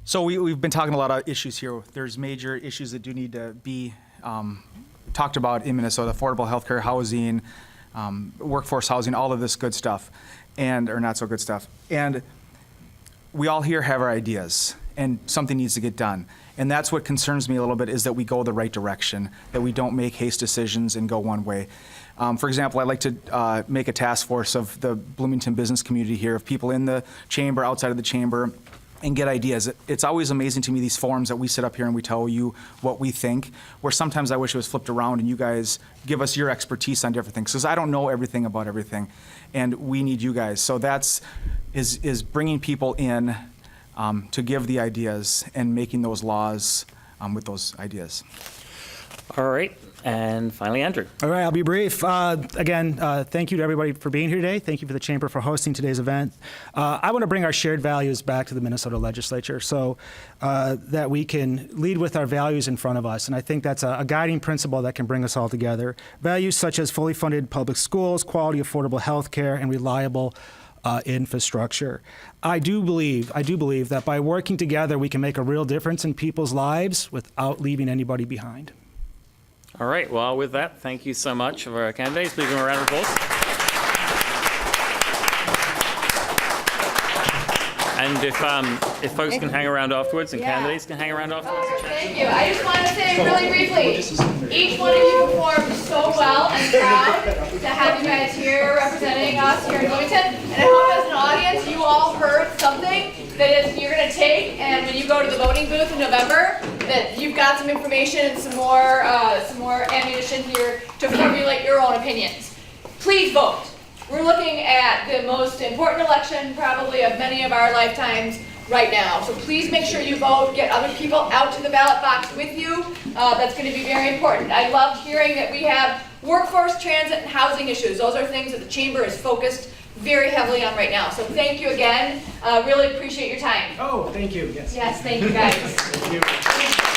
So we've been talking a lot of issues here. There's major issues that do need to be talked about in Minnesota: affordable healthcare, housing, workforce housing, all of this good stuff, or not so good stuff. And we all here have our ideas, and something needs to get done. And that's what concerns me a little bit, is that we go the right direction, that we don't make haste decisions and go one way. For example, I'd like to make a task force of the Bloomington business community here, of people in the chamber, outside of the chamber, and get ideas. It's always amazing to me, these forums that we sit up here and we tell you what we think, where sometimes I wish it was flipped around and you guys give us your expertise on different things, because I don't know everything about everything, and we need you guys. So that's bringing people in to give the ideas and making those laws with those ideas. All right. And finally, Andrew. All right, I'll be brief. Again, thank you to everybody for being here today. Thank you for the Chamber for hosting today's event. I want to bring our shared values back to the Minnesota legislature so that we can lead with our values in front of us. And I think that's a guiding principle that can bring us all together. Values such as fully funded public schools, quality, affordable health care, and reliable infrastructure. I do believe that by working together, we can make a real difference in people's lives without leaving anybody behind. All right. Well, with that, thank you so much for our candidates. Please give them a round of applause. And if folks can hang around afterwards and Yeah. candidates can hang around afterwards. Thank you. I just want to say really briefly, each one of you performed so well and proud to have you guys here representing us here in Bloomington. And I hope as an audience you all heard something that is you're going to take, and when you go to the voting booth in November, that you've got some information and some more ammunition here to formulate your own opinions. Please vote. We're looking at the most important election probably of many of our lifetimes right now. So please make sure you vote, get other people out to the ballot box with you. That's going to be very important. I loved hearing that we have workforce, transit, and housing issues. Those are things that the Chamber is focused very heavily on right now. So thank you again. Really appreciate your time. Oh, thank you. Yes. Yes, thank you guys. Thank you.